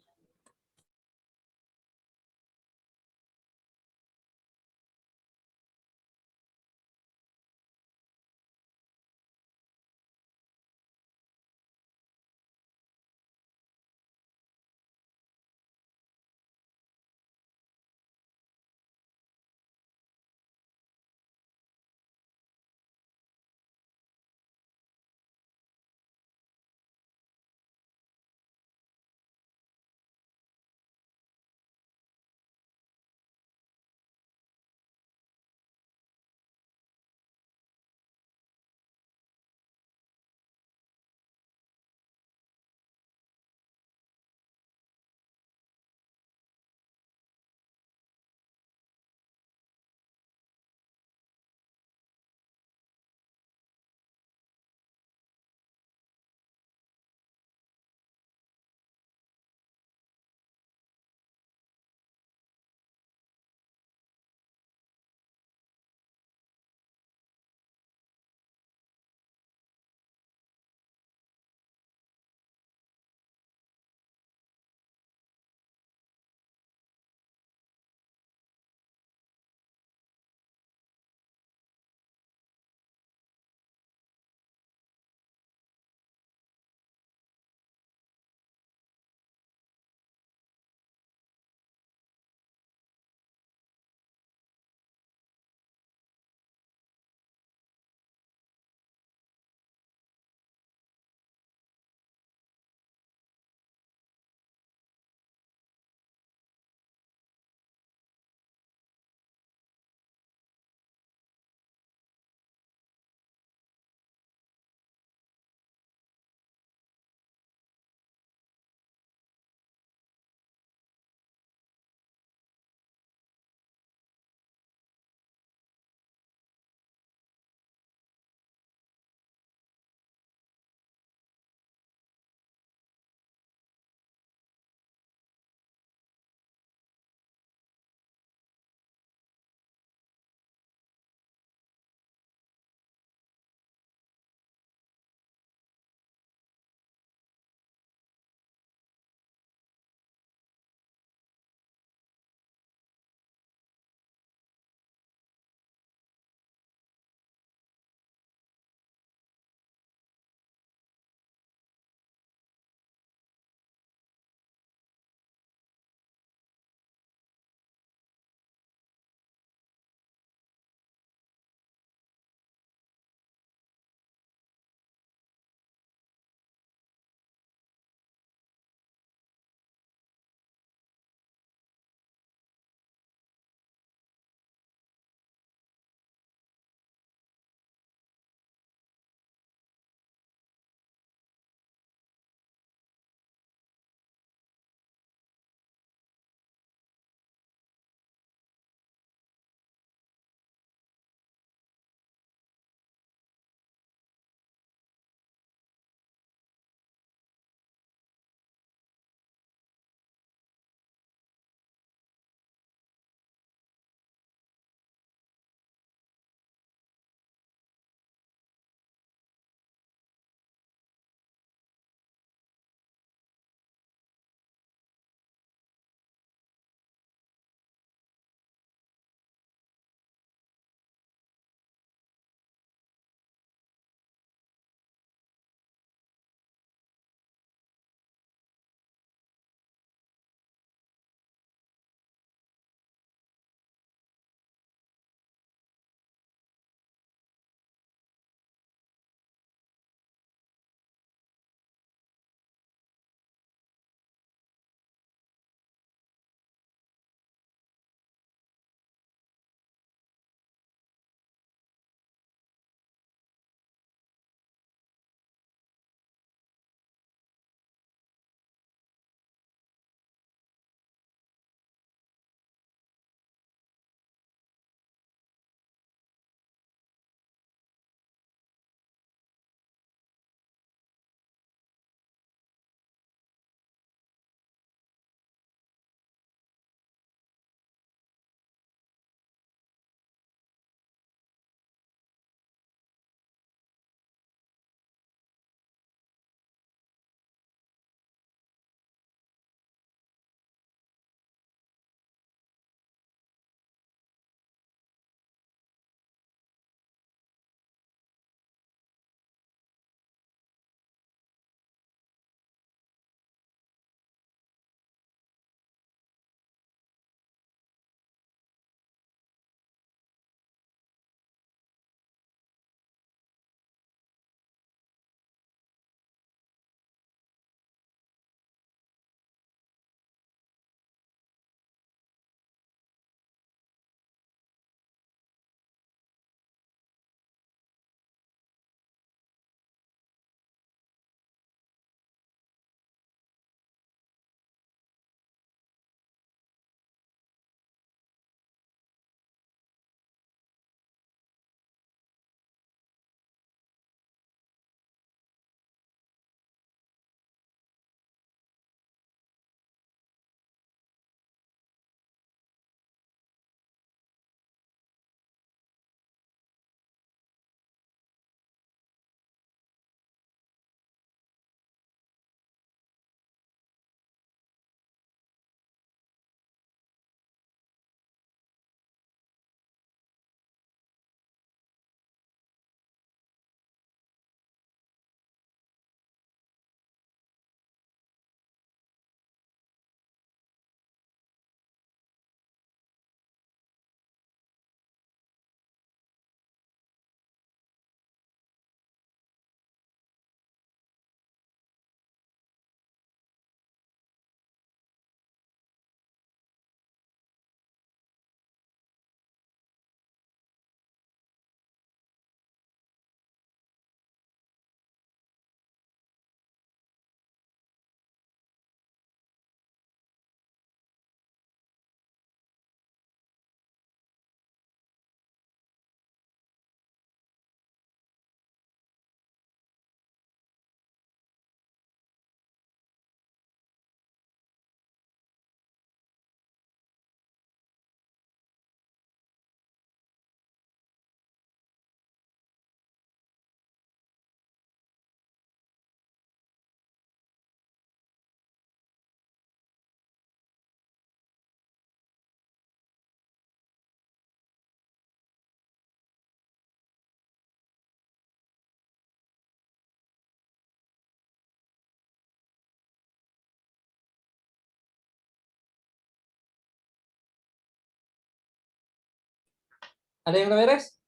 Ada yang udah beres?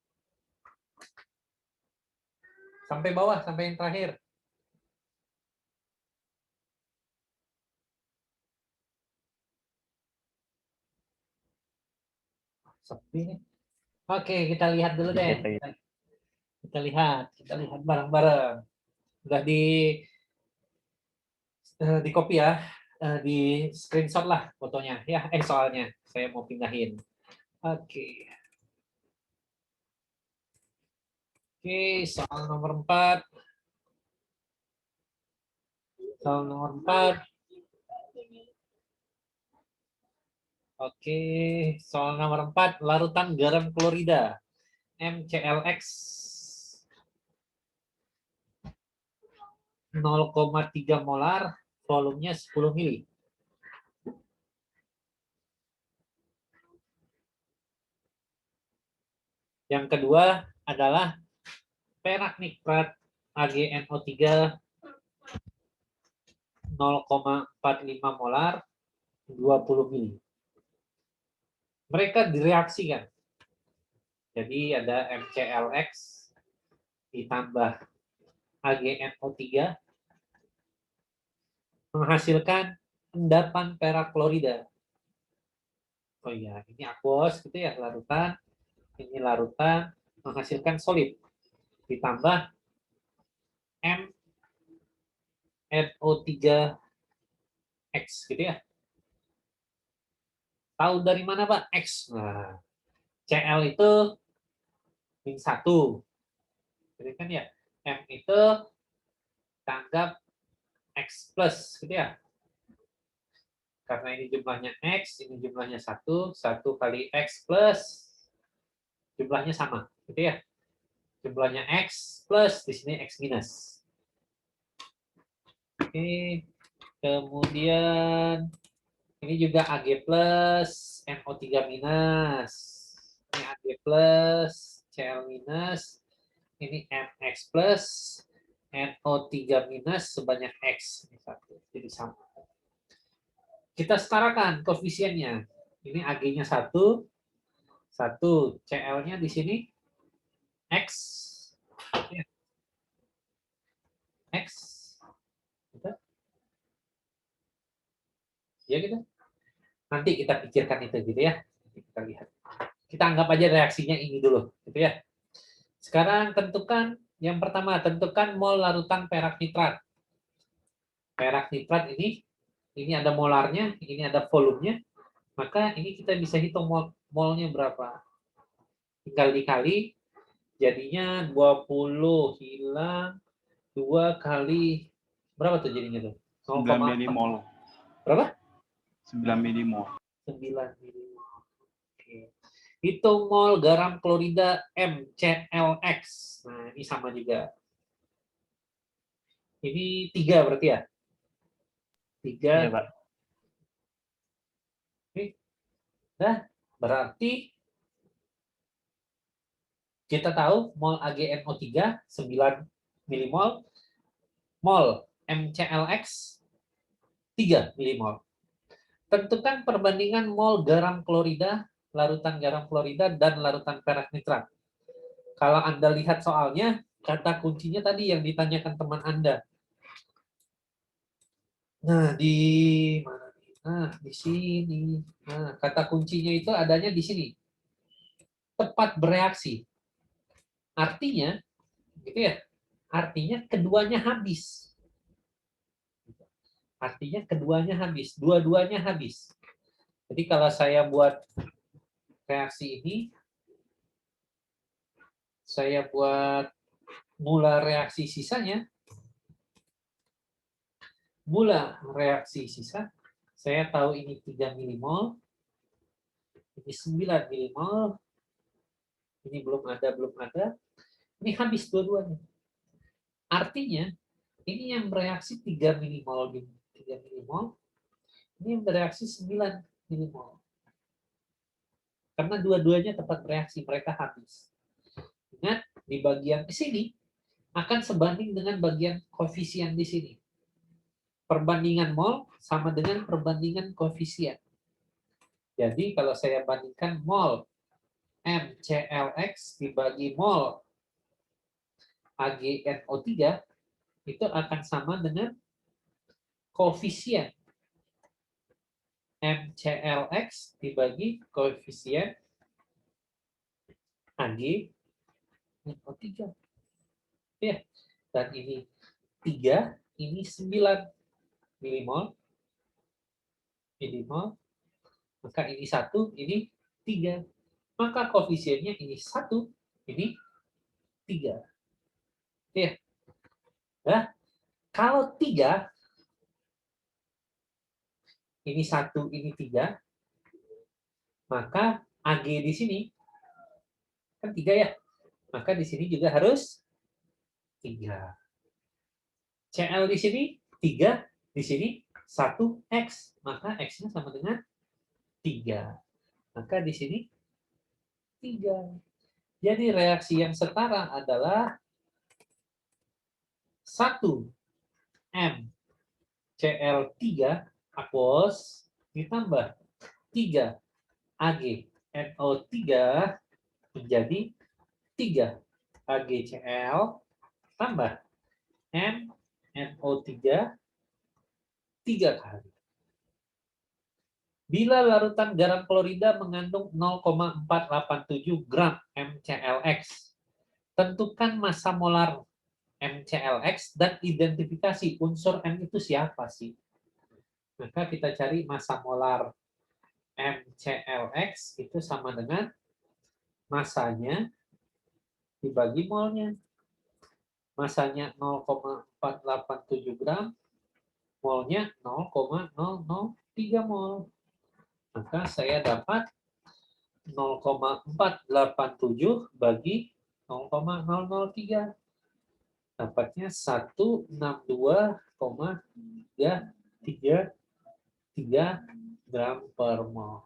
Sampai bawah, sampai yang terakhir. Sepi nih. Oke, kita lihat dulu deh. Kita lihat bareng-bareng. Udah di copy ya, di screenshot lah fotonya ya. Soalnya saya mau pindahin. Oke. Oke, soal nomor 4. Soal nomor 4. Oke, soal nomor 4, larutan garam klorida MCLX 0,3 molar, volumenya 10 mili. Yang kedua adalah perak nitrat AgNO3 0,45 molar, 20 mili. Mereka direaksikan. Jadi ada MCLX ditambah AgNO3 menghasilkan endapan perak klorida. Oh iya, ini aqueous gitu ya, larutan. Ini larutan menghasilkan solid. Ditambah MNO3X gitu ya. Tahu dari mana, Pak? X. Nah, Cl itu min 1. Jadi kan ya, M itu tanggap X plus gitu ya. Karena ini jumlahnya X, ini jumlahnya 1, 1 kali X plus jumlahnya sama, gitu ya. Jumlahnya X plus, di sini X minus. Oke, kemudian ini juga Ag plus, NO3 minus. Ini Ag plus, Cl minus. Ini MX plus, NO3 minus sebanyak X. Jadi sama. Kita setarakan koefisiennya. Ini Ag-nya 1, 1. Cl-nya di sini X. X. Gitu. Ya gitu. Nanti kita pikirkan itu gitu ya. Nanti kita lihat. Kita anggap aja reaksinya ini dulu, gitu ya. Sekarang tentukan yang pertama, tentukan mol larutan perak nitrat. Perak nitrat ini ada molarnya, ini ada volumenya. Maka ini kita bisa hitung molnya berapa. Tinggal dikali, jadinya 20 hilang 2 kali berapa tuh jadinya tuh? 9 milimol. Berapa? 9 milimol. 9 milimol. Oke. Hitung mol garam klorida MCLX. Nah, ini sama juga. Ini 3 berarti ya? 3. Iya, Pak. Oke. Nah, berarti kita tahu mol AgNO3 9 milimol, mol MCLX 3 milimol. Tentukan perbandingan mol garam klorida, larutan garam klorida, dan larutan perak nitrat. Kalau Anda lihat soalnya, kata kuncinya tadi yang ditanyakan teman Anda. Nah, di mana nih? Nah, di sini. Nah, kata kuncinya itu adanya di sini. Tepat bereaksi. Artinya, gitu ya. Artinya keduanya habis. Artinya keduanya habis, dua-duanya habis. Jadi kalau saya buat reaksi ini, saya buat mula reaksi sisanya, mula reaksi sisa, saya tahu ini 3 milimol, ini 9 milimol, ini belum ada, ini habis dua-duanya. Artinya, ini yang bereaksi 3 milimol, 3 milimol, ini yang bereaksi 9 milimol. Karena dua-duanya tepat bereaksi, mereka habis. Ingat, di bagian di sini akan sebanding dengan bagian koefisien di sini. Perbandingan mol sama dengan perbandingan koefisien. Jadi kalau saya bandingkan mol MClX dibagi mol AgNO3 itu akan sama dengan koefisien MClX dibagi koefisien AgNO3. Ya, dan ini 3, ini 9 milimol, maka ini 1, ini 3. Maka koefisiennya ini 1, ini 3. Ya. Nah, kalau 3, ini 1, ini 3, maka Ag di sini, kan 3 ya, maka di sini juga harus 3. Cl di sini 3, di sini 1x, maka x-nya sama dengan 3. Maka di sini 3. Jadi reaksi yang setara adalah 1 M Cl3 aqueous ditambah 3 AgNO3 menjadi 3 AgCl tambah MNO3 3 kali. Bila larutan garam klorida mengandung 0,487 gram MClX, tentukan massa molar MClX dan identifikasi unsur M itu siapa sih? Maka kita cari massa molar MClX itu sama dengan massanya dibagi molnya. Massanya 0,487 gram, molnya 0,003 mol. Maka saya dapat 0,487 bagi 0,003. Dapatnya 162,333 gram per mol.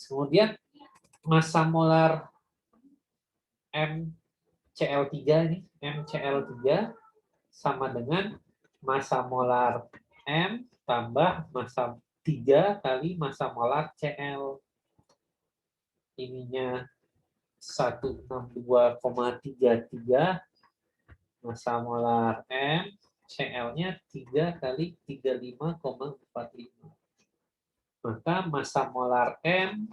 Kemudian massa molar MCl3 ini, MCl3 sama dengan massa molar M tambah massa 3 kali massa molar Cl. Ininya 162,33 massa molar M, Cl-nya 3 kali 35,45. Maka massa molar M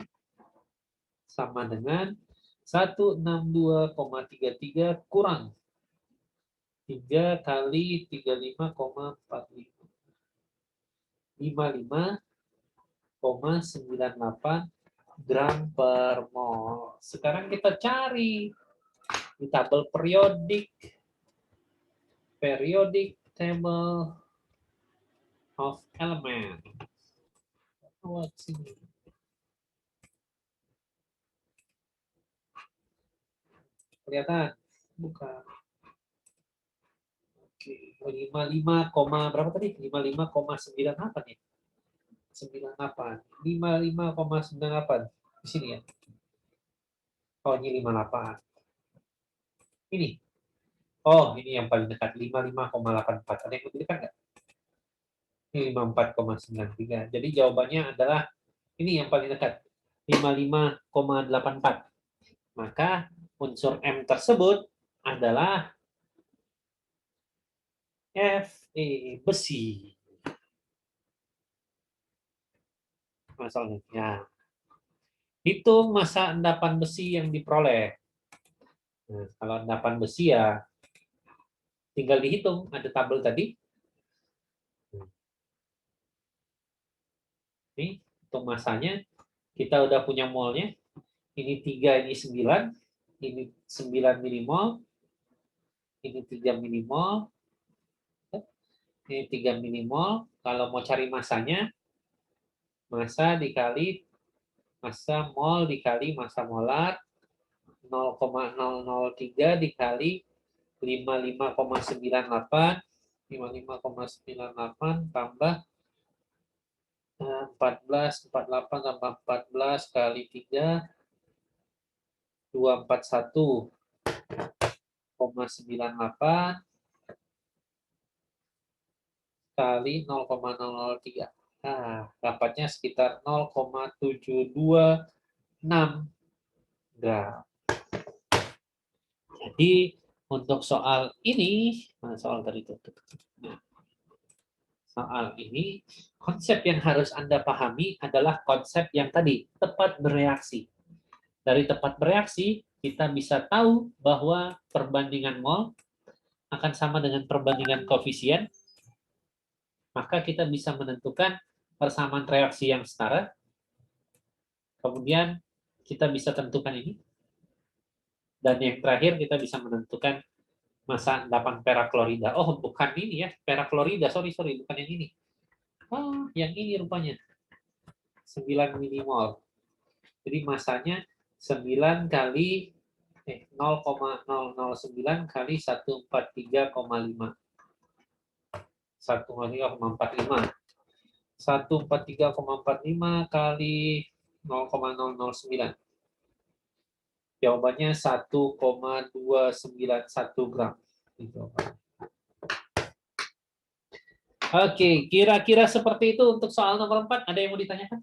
sama dengan 162,33 kurang 3 kali 35,45. 55,98 gram per mol. Sekarang kita cari di tabel periodic table of element. Kelihatan? Bukan. Oke, 55, berapa tadi? 55,98 ya? 98. 55,98. Di sini ya. Oh, ini 58. Ini. Oh, ini yang paling dekat. 55,84. Ada yang lebih dekat nggak? Ini 54,93. Jadi jawabannya adalah ini yang paling dekat. 55,84. Maka unsur M tersebut adalah Fe, besi. Masalahnya. Ya. Hitung massa endapan besi yang diperoleh. Nah, kalau endapan besi ya tinggal dihitung. Ada tabel tadi. Ini hitung massanya. Kita udah punya molnya. Ini 3, ini 9. Ini 9 milimol. Ini 3 milimol. Ini 3 milimol. Kalau mau cari massanya, massa dikali massa mol dikali massa molar 0,003 dikali 55,98 tambah 48 tambah 14 kali 3 241,98 kali 0,003. dapatnya sekitar 0,726 gram. Jadi untuk soal ini, mana soal tadi itu? Nah, soal ini, konsep yang harus Anda pahami adalah konsep yang tadi, tepat bereaksi. Dari tepat bereaksi, kita bisa tahu bahwa perbandingan mol akan sama dengan perbandingan koefisien, maka kita bisa menentukan persamaan reaksi yang setara. Kemudian kita bisa tentukan ini. Dan yang terakhir kita bisa menentukan masa endapan peraklorida. Oh, bukan ini ya, peraklorida. Sorry, bukan yang ini. Oh, yang ini rupanya. 9 milimol. Jadi masanya 9 kali 0,009 kali 143,5. 143,45. 143,45 kali 0,009. Jawabannya 1,291 gram. Oke, kira-kira seperti itu untuk soal nomor 4. Ada yang mau ditanyakan?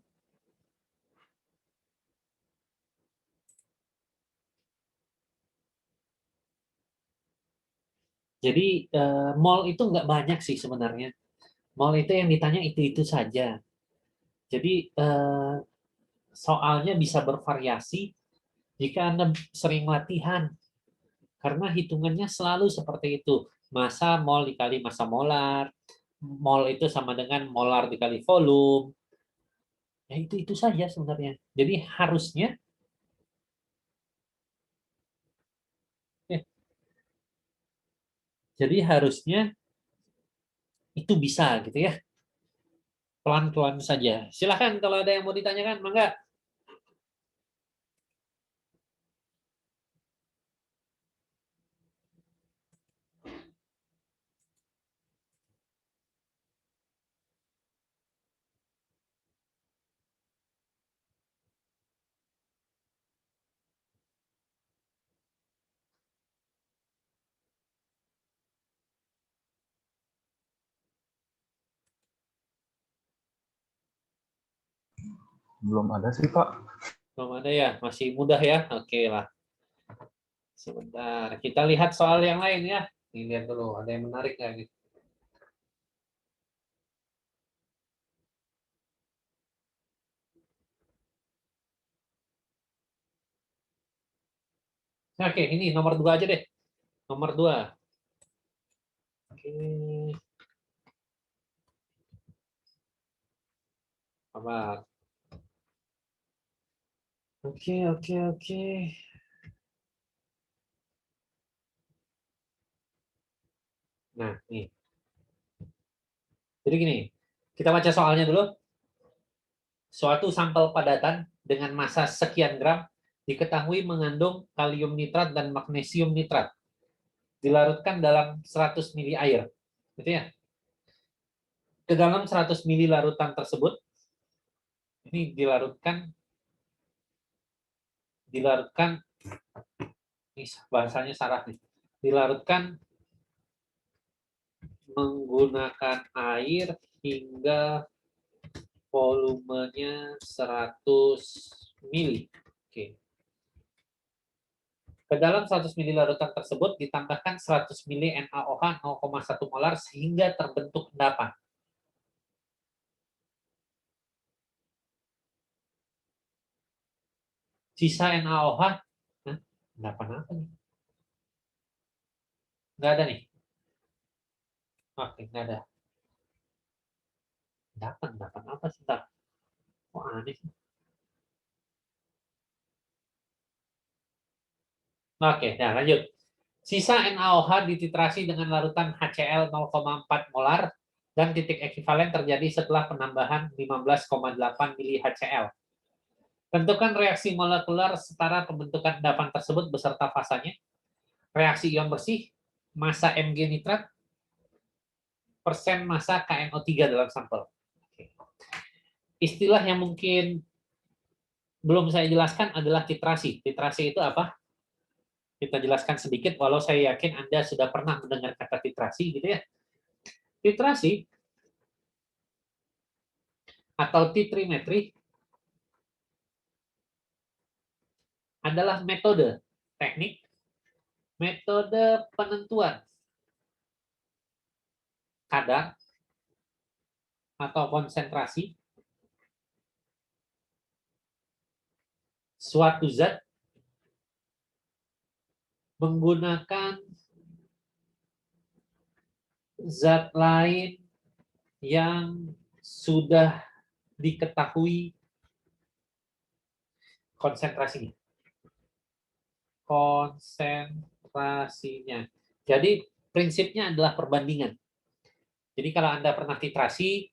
Jadi mol itu nggak banyak sih sebenarnya. Mol itu yang ditanya itu saja. Jadi soalnya bisa bervariasi jika Anda sering latihan. Karena hitungannya selalu seperti itu. Massa mol dikali massa molar. Mol itu sama dengan molar dikali volume. Ya itu saja sebenarnya. Jadi harusnya itu bisa gitu ya. Pelan-pelan saja. Silahkan kalau ada yang mau ditanyakan, mangga. Belum ada sih, Pak. Belum ada ya? Masih mudah ya? Oke lah. Sebentar. Kita lihat soal yang lain ya. Nih, lihat dulu. Ada yang menarik nggak nih? Oke, ini nomor 2 aja deh. Nomor 2. Oke. Apa? Oke. Nah, nih. Jadi gini, kita baca soalnya dulu. Suatu sampel padatan dengan massa sekian gram diketahui mengandung kalium nitrat dan magnesium nitrat. Dilarutkan dalam 100 mili air. Gitu ya. Ke dalam 100 mili larutan tersebut, ini dilarutkan, ini bahasanya salah nih, dilarutkan menggunakan air hingga volumenya 100 mili. Oke. Ke dalam 100 mili larutan tersebut ditambahkan 100 mili NaOH 0,1 molar sehingga terbentuk endapan. Sisa NaOH, endapan apa nih? Nggak ada nih. Oke, nggak ada. Endapan apa sih? Kok aneh sih? Oke, nah lanjut. Sisa NaOH dititrasi dengan larutan HCl 0,4 molar dan titik ekivalen terjadi setelah penambahan 15,8 mili HCl. Tentukan reaksi molekular setara pembentukan endapan tersebut beserta fasanya, reaksi ion bersih, massa Mg nitrat, persen massa KNO3 dalam sampel. Istilah yang mungkin belum saya jelaskan adalah titrasi. Titrasi itu apa? Kita jelaskan sedikit, walau saya yakin Anda sudah pernah mendengar kata titrasi, gitu ya. Titrasi atau titrimetri adalah metode teknik, metode penentuan kadar atau konsentrasi suatu zat menggunakan zat lain yang sudah diketahui konsentrasinya. Jadi prinsipnya adalah perbandingan. Jadi kalau Anda pernah titrasi,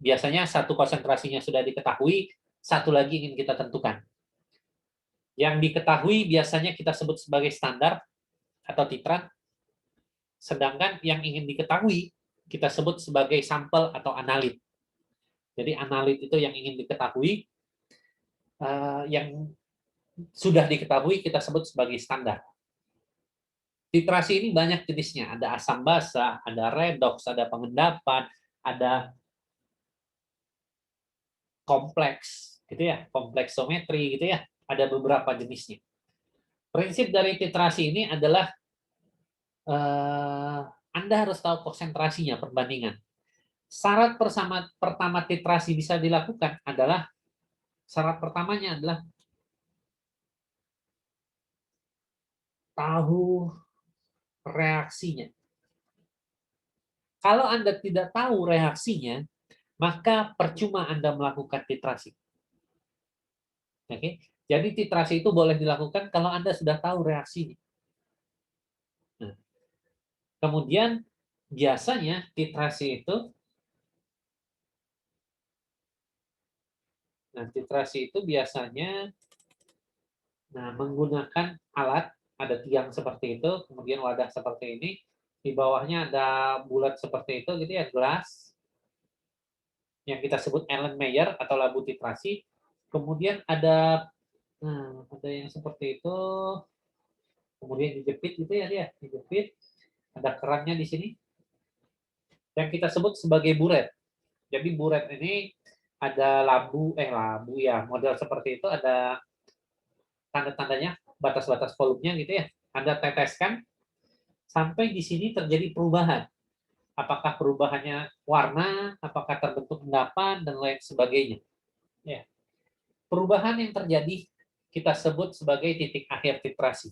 biasanya satu konsentrasinya sudah diketahui, satu lagi ingin kita tentukan. Yang diketahui biasanya kita sebut sebagai standar atau titran, sedangkan yang ingin diketahui kita sebut sebagai sampel atau analit. Jadi analit itu yang ingin diketahui, yang sudah diketahui kita sebut sebagai standar. Titrasi ini banyak jenisnya, ada asam basa, ada redox, ada pengendapan, ada kompleks, gitu ya, kompleksometri, gitu ya, ada beberapa jenisnya. Prinsip dari titrasi ini adalah Anda harus tahu konsentrasinya, perbandingan. Syarat pertama titrasi bisa dilakukan adalah, syarat pertamanya adalah tahu reaksinya. Kalau Anda tidak tahu reaksinya, maka percuma Anda melakukan titrasi. Oke? Jadi titrasi itu boleh dilakukan kalau Anda sudah tahu reaksinya. Nah, kemudian biasanya titrasi itu biasanya menggunakan alat, ada tiang seperti itu, kemudian wadah seperti ini, di bawahnya ada bulat seperti itu, gitu ya, gelas, yang kita sebut Erlenmeyer atau labu titrasi. Kemudian ada yang seperti itu, kemudian dijepit gitu ya, dia dijepit, ada kerannya di sini, yang kita sebut sebagai buret. Jadi buret ini ada labu ya, model seperti itu, ada tanda-tandanya, batas-batas volumenya gitu ya. Anda teteskan sampai di sini terjadi perubahan. Apakah perubahannya warna, apakah terbentuk endapan, dan lain sebagainya. Ya. Perubahan yang terjadi kita sebut sebagai titik akhir titrasi.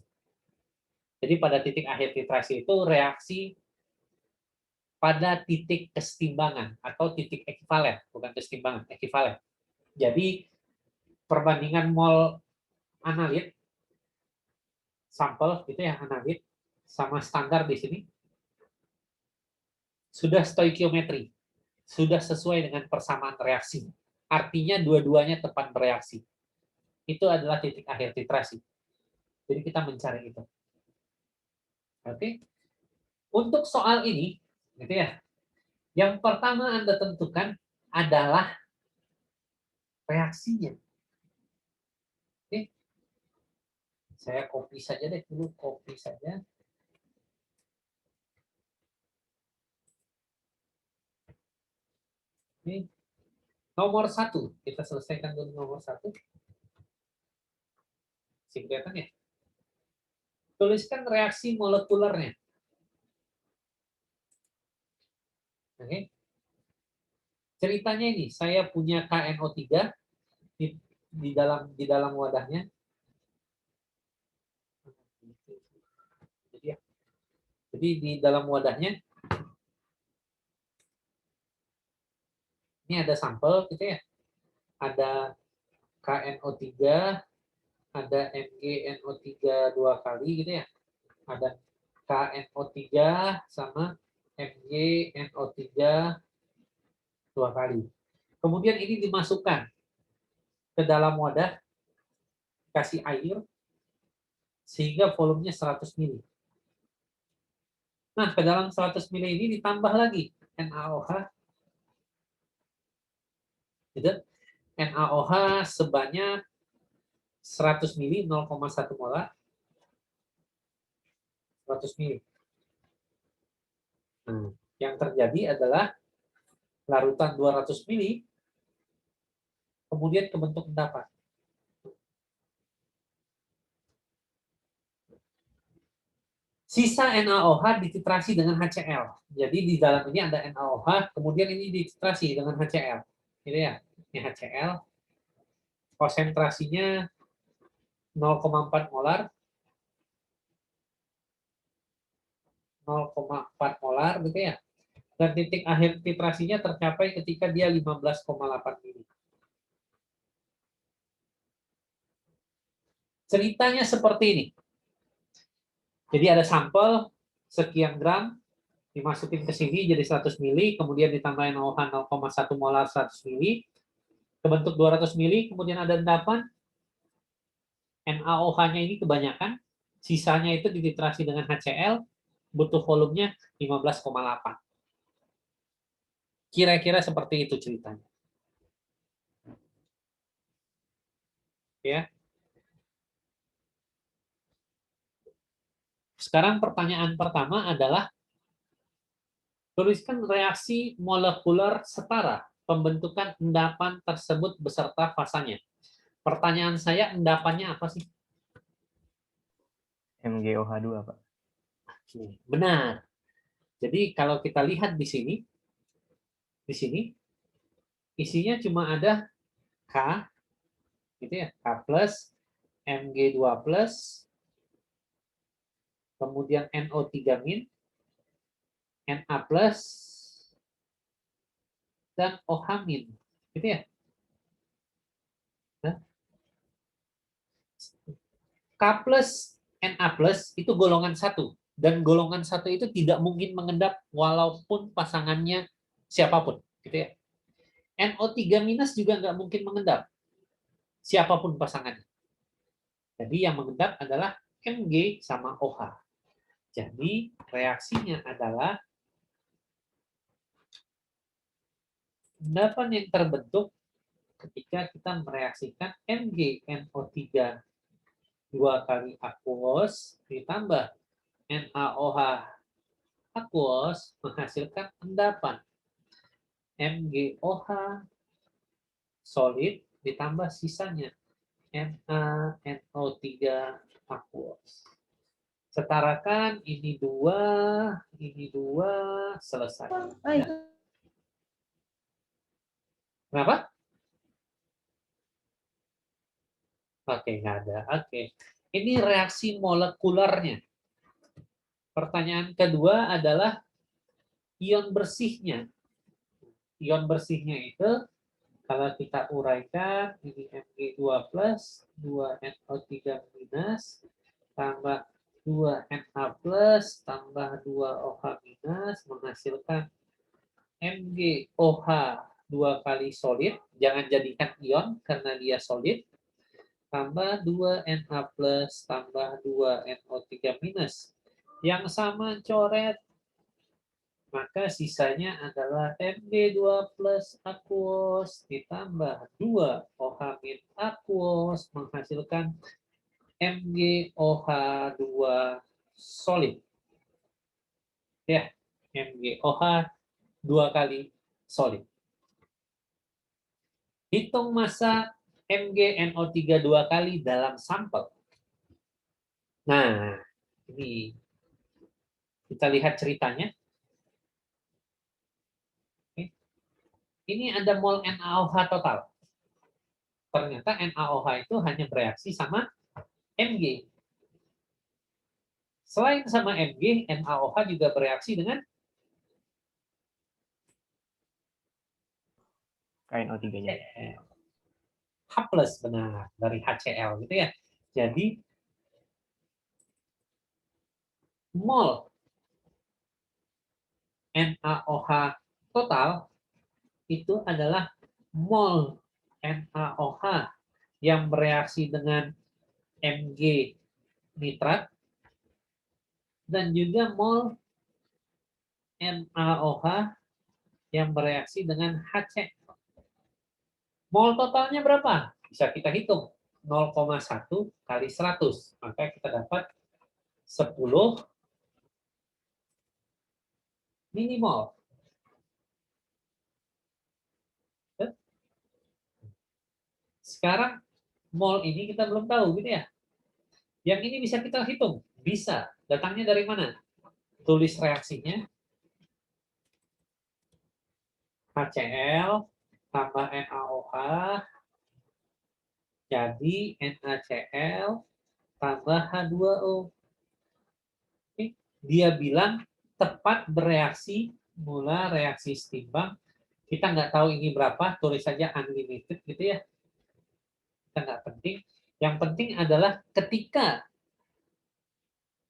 Jadi pada titik akhir titrasi itu reaksi pada titik kesetimbangan atau titik ekivalen, bukan kesetimbangan, ekivalen. Jadi perbandingan mol analit, sampel gitu ya, analit sama standar di sini sudah stoikiometri, sudah sesuai dengan persamaan reaksi. Artinya dua-duanya tepat bereaksi. Itu adalah titik akhir titrasi. Jadi kita mencari itu. Oke. Untuk soal ini, gitu ya. Yang pertama Anda tentukan adalah reaksinya. Oke. Saya copy saja deh dulu, copy saja. Ini nomor 1, kita selesaikan dulu nomor 1. Kelihatan ya? Tuliskan reaksi molekulernya. Oke. Ceritanya ini, saya punya KNO3 di dalam wadahnya. Jadi di dalam wadahnya ini ada sampel gitu ya. Ada KNO3, ada MgNO3 2 kali gitu ya. Ada KNO3 sama MgNO3 2 kali. Kemudian ini dimasukkan ke dalam wadah, kasih air, sehingga volumenya 100 ml. Nah, ke dalam 100 ml ini ditambah lagi NaOH. Gitu. NaOH sebanyak 100 ml, 0,1 molar. 100 ml. Nah, yang terjadi adalah larutan 200 mili, kemudian kebentuk endapan. Sisa NaOH dititrasi dengan HCl. Jadi di dalam ini ada NaOH, kemudian ini dititrasi dengan HCl. Ini ya, ini HCl. Konsentrasinya 0,4 molar. 0,4 molar gitu ya. Dan titik akhir titrasinya tercapai ketika dia 15,8 mili. Ceritanya seperti ini. Jadi ada sampel sekian gram dimasukin ke sini jadi 100 mili, kemudian ditambahin NaOH 0,1 molar 100 mili, kebentuk 200 mili, kemudian ada endapan, NaOH-nya ini kebanyakan, sisanya itu dititrasi dengan HCl, butuh volumenya 15,8. Kira-kira seperti itu ceritanya. Ya. Sekarang pertanyaan pertama adalah tuliskan reaksi molekuler setara pembentukan endapan tersebut beserta fasanya. Pertanyaan saya, endapannya apa sih? MgOH2, Pak. Oke, benar. Jadi kalau kita lihat di sini isinya cuma ada K, gitu ya, K plus, Mg2 plus, kemudian NO3 min, Na plus, dan OH min, gitu ya. Nah, K plus, Na plus itu golongan 1, dan golongan 1 itu tidak mungkin mengendap walaupun pasangannya siapapun, gitu ya. NO3 minus juga nggak mungkin mengendap siapapun pasangannya. Jadi yang mengendap adalah Mg sama OH. Jadi reaksinya adalah endapan yang terbentuk ketika kita mereaksikan MgNO3 2 kali aqueous ditambah NaOH aqueous menghasilkan endapan MgOH solid ditambah sisanya NaNO3 aqueous. Setarakan ini 2, selesai. Ya. Kenapa? Oke, nggak ada. Oke. Ini reaksi molekulernya. Pertanyaan kedua adalah ion bersihnya. Ion bersihnya itu kalau kita uraikan ini Mg2 plus, 2NO3 minus, tambah 2Na plus, tambah 2OH minus, menghasilkan MgOH 2 kali solid, jangan jadikan ion karena dia solid, tambah 2Na plus, tambah 2NO3 minus. Yang sama coret, maka sisanya adalah Mg2 plus aqueous ditambah 2OH min aqueous menghasilkan MgOH2 solid. Ya, MgOH 2 kali solid. Hitung massa MgNO3 2 kali dalam sampel. Nah, ini kita lihat ceritanya. Ini ada mol NaOH total. Ternyata NaOH itu hanya bereaksi sama Mg. Selain sama Mg, NaOH juga bereaksi dengan KNO3-nya. H+, benar, dari HCl gitu ya. Jadi mol NaOH total itu adalah mol NaOH yang bereaksi dengan Mg nitrat dan juga mol NaOH yang bereaksi dengan HCl. Mol totalnya berapa? Bisa kita hitung. 0,1 kali 100. Maka kita dapat 10 milimol. Sekarang mol ini kita belum tahu gitu ya. Yang ini bisa kita hitung, bisa. Datangnya dari mana? Tulis reaksinya. HCl tambah NaOH jadi NaCl tambah H2O. Oke. Dia bilang tepat bereaksi mula reaksi setimbang. Kita nggak tahu ini berapa, tulis saja unlimited gitu ya. Kita nggak penting. Yang penting adalah ketika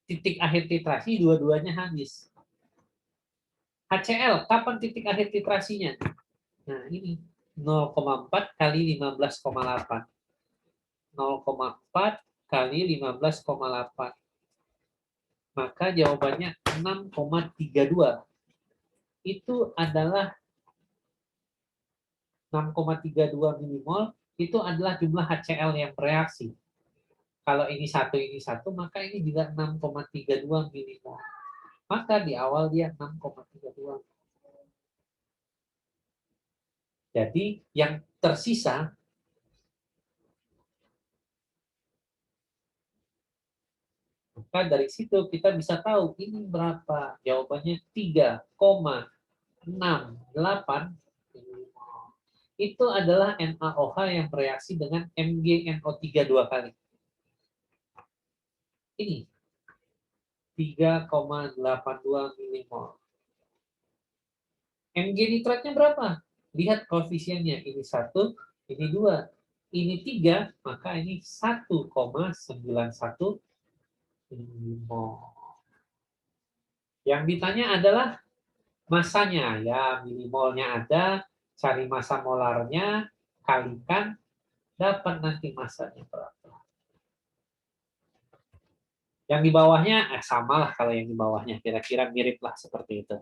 titik akhir titrasi dua-duanya habis. HCl, kapan titik akhir titrasinya? Nah, ini 0,4 kali 15,8. 0,4 kali 15,8. Maka jawabannya 6,32. Itu adalah 6,32 milimol, itu adalah jumlah HCl yang bereaksi. Kalau ini satu, maka ini juga 6,32 milimol. Maka di awal dia 6,32. Jadi yang tersisa maka dari situ kita bisa tahu ini berapa. Jawabannya 3,68 milimol. Itu adalah NaOH yang bereaksi dengan MgNO3 dua kali. Ini 3,82 milimol. Mg nitratnya berapa? Lihat koefisiennya. Ini 1, ini 2, ini 3, maka ini 1,91 milimol. Yang ditanya adalah masanya. Ya, milimolnya ada, cari massa molarnya, kalikan, dapat nanti masanya berapa. Yang di bawahnya, samalah kalau yang di bawahnya. Kira-kira mirip lah seperti itu.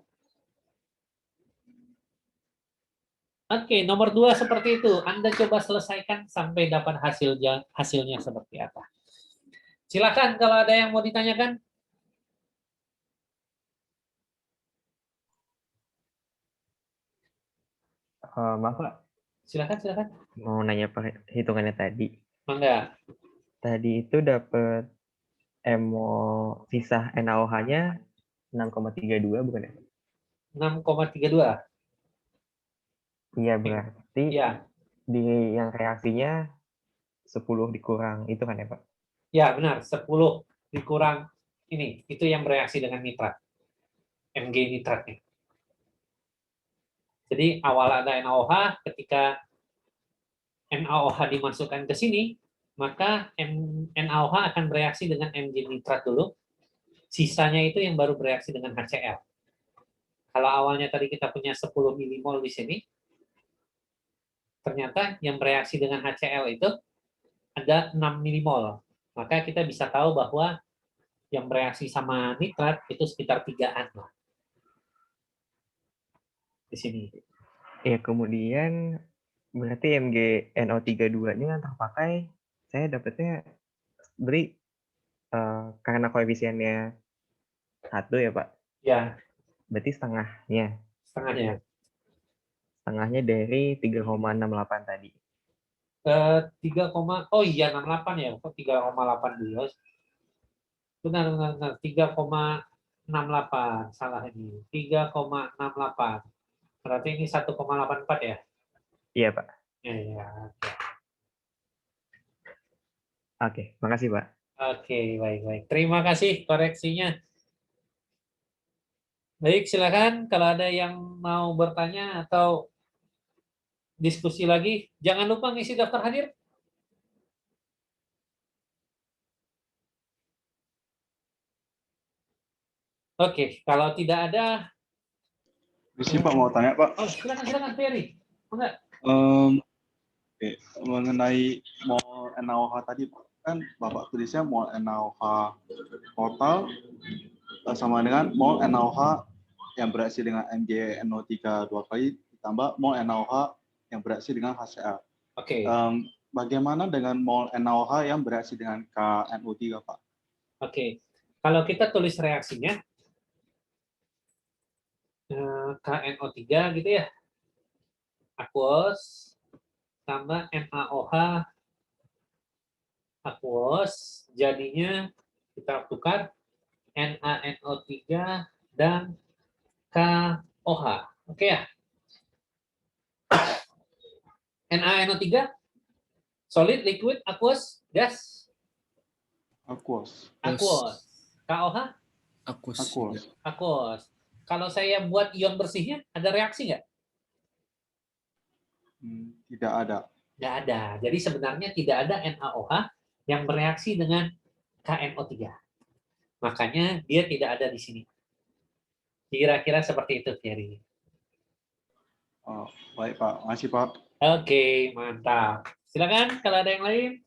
Oke, nomor 2 seperti itu. Anda coba selesaikan sampai dapat hasilnya seperti apa. Silakan kalau ada yang mau ditanyakan. Maaf Pak, Silakan. mau nanya hitungannya tadi. Mangga. Tadi itu dapat sisa NaOH-nya 6,32 bukan ya? 6,32. Iya, berarti Ya, di yang reaksinya 10 dikurang itu kan ya Pak? ya benar. 10 dikurang ini. Itu yang bereaksi dengan nitrat. Mg nitratnya. Jadi awal ada NaOH, ketika NaOH dimasukkan ke sini, maka NaOH akan bereaksi dengan Mg nitrat dulu. Sisanya itu yang baru bereaksi dengan HCl. Kalau awalnya tadi kita punya 10 milimol di sini, ternyata yang bereaksi dengan HCl itu ada 6 milimol. Maka kita bisa tahu bahwa yang bereaksi sama nitrat itu sekitar 3-an lah. Di sini. Ya, kemudian berarti MgNO32-nya yang terpakai, saya dapatnya beri karena koefisiennya 1 ya Pak? Ya, Berarti setengahnya. setengahnya. Setengahnya dari 3,68 tadi. 3,68 ya, kok 3,8 dulu. Benar. 3,68, salah ini. 3,68. Berarti ini 1,84 ya? Iya Pak. Ya. Oke, makasih Pak. Oke, baik. Terima kasih koreksinya. Baik, silakan kalau ada yang mau bertanya atau diskusi lagi, jangan lupa ngisi daftar hadir. Oke, kalau tidak ada, Bisa Pak mau tanya Pak. silakan Ferry. Enggak. Mengenai mol NaOH tadi Pak, kan Bapak tulisnya mol NaOH total sama dengan mol NaOH yang bereaksi dengan MgNO3 dua kali ditambah mol NaOH yang bereaksi dengan HCl. Oke. Bagaimana dengan mol NaOH yang bereaksi dengan KNO3 Pak? Oke. Kalau kita tulis reaksinya KNO3 gitu ya, aqueous tambah NaOH aqueous, jadinya kita tukar NaNO3 dan KOH. Oke ya? NaNO3, solid, liquid, aqueous, gas? Aqueous. Aqueous. KOH? Aqueous. Aqueous. Aqueous. Kalau saya buat ion bersihnya, ada reaksi nggak? Tidak ada. Nggak ada. Jadi sebenarnya tidak ada NaOH yang bereaksi dengan KNO3. Makanya dia tidak ada di sini. Kira-kira seperti itu, Thierry. Oh, baik Pak, makasih Pak. Oke, mantap. Silakan kalau ada yang lain.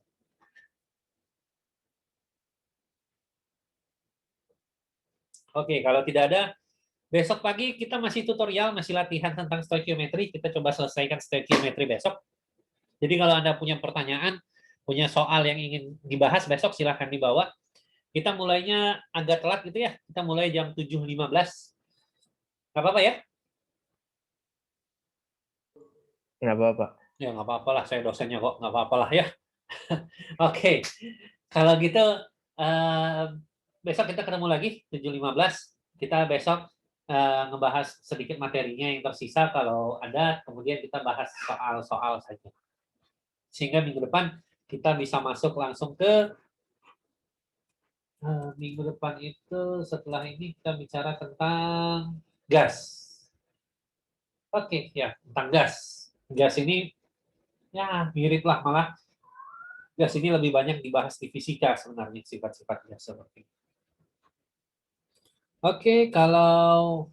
Oke, kalau tidak ada, besok pagi kita masih tutorial, masih latihan tentang stoikiometri. Kita coba selesaikan stoikiometri besok. Jadi kalau Anda punya pertanyaan, punya soal yang ingin dibahas besok, silahkan dibawa. Kita mulainya agak telat gitu ya. Kita mulai jam 7.15. Nggak apa-apa ya? Nggak apa-apa. Ya nggak apa-apa lah, saya dosennya kok. Nggak apa-apa lah ya. Oke, kalau gitu besok kita ketemu lagi 7.15. Kita besok ngebahas sedikit materinya yang tersisa. Kalau ada, kemudian kita bahas soal-soal saja. Sehingga minggu depan kita bisa masuk langsung ke minggu depan itu setelah ini kita bicara tentang gas. Oke, ya tentang gas. Gas ini ya mirip lah, malah gas ini lebih banyak dibahas di fisika sebenarnya, sifat-sifat gas seperti ini. Oke, kalau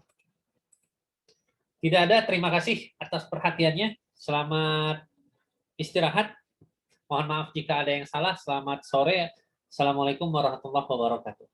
tidak ada, terima kasih atas perhatiannya. Selamat istirahat. Mohon maaf jika ada yang salah. Selamat sore. Assalamualaikum warahmatullahi wabarakatuh.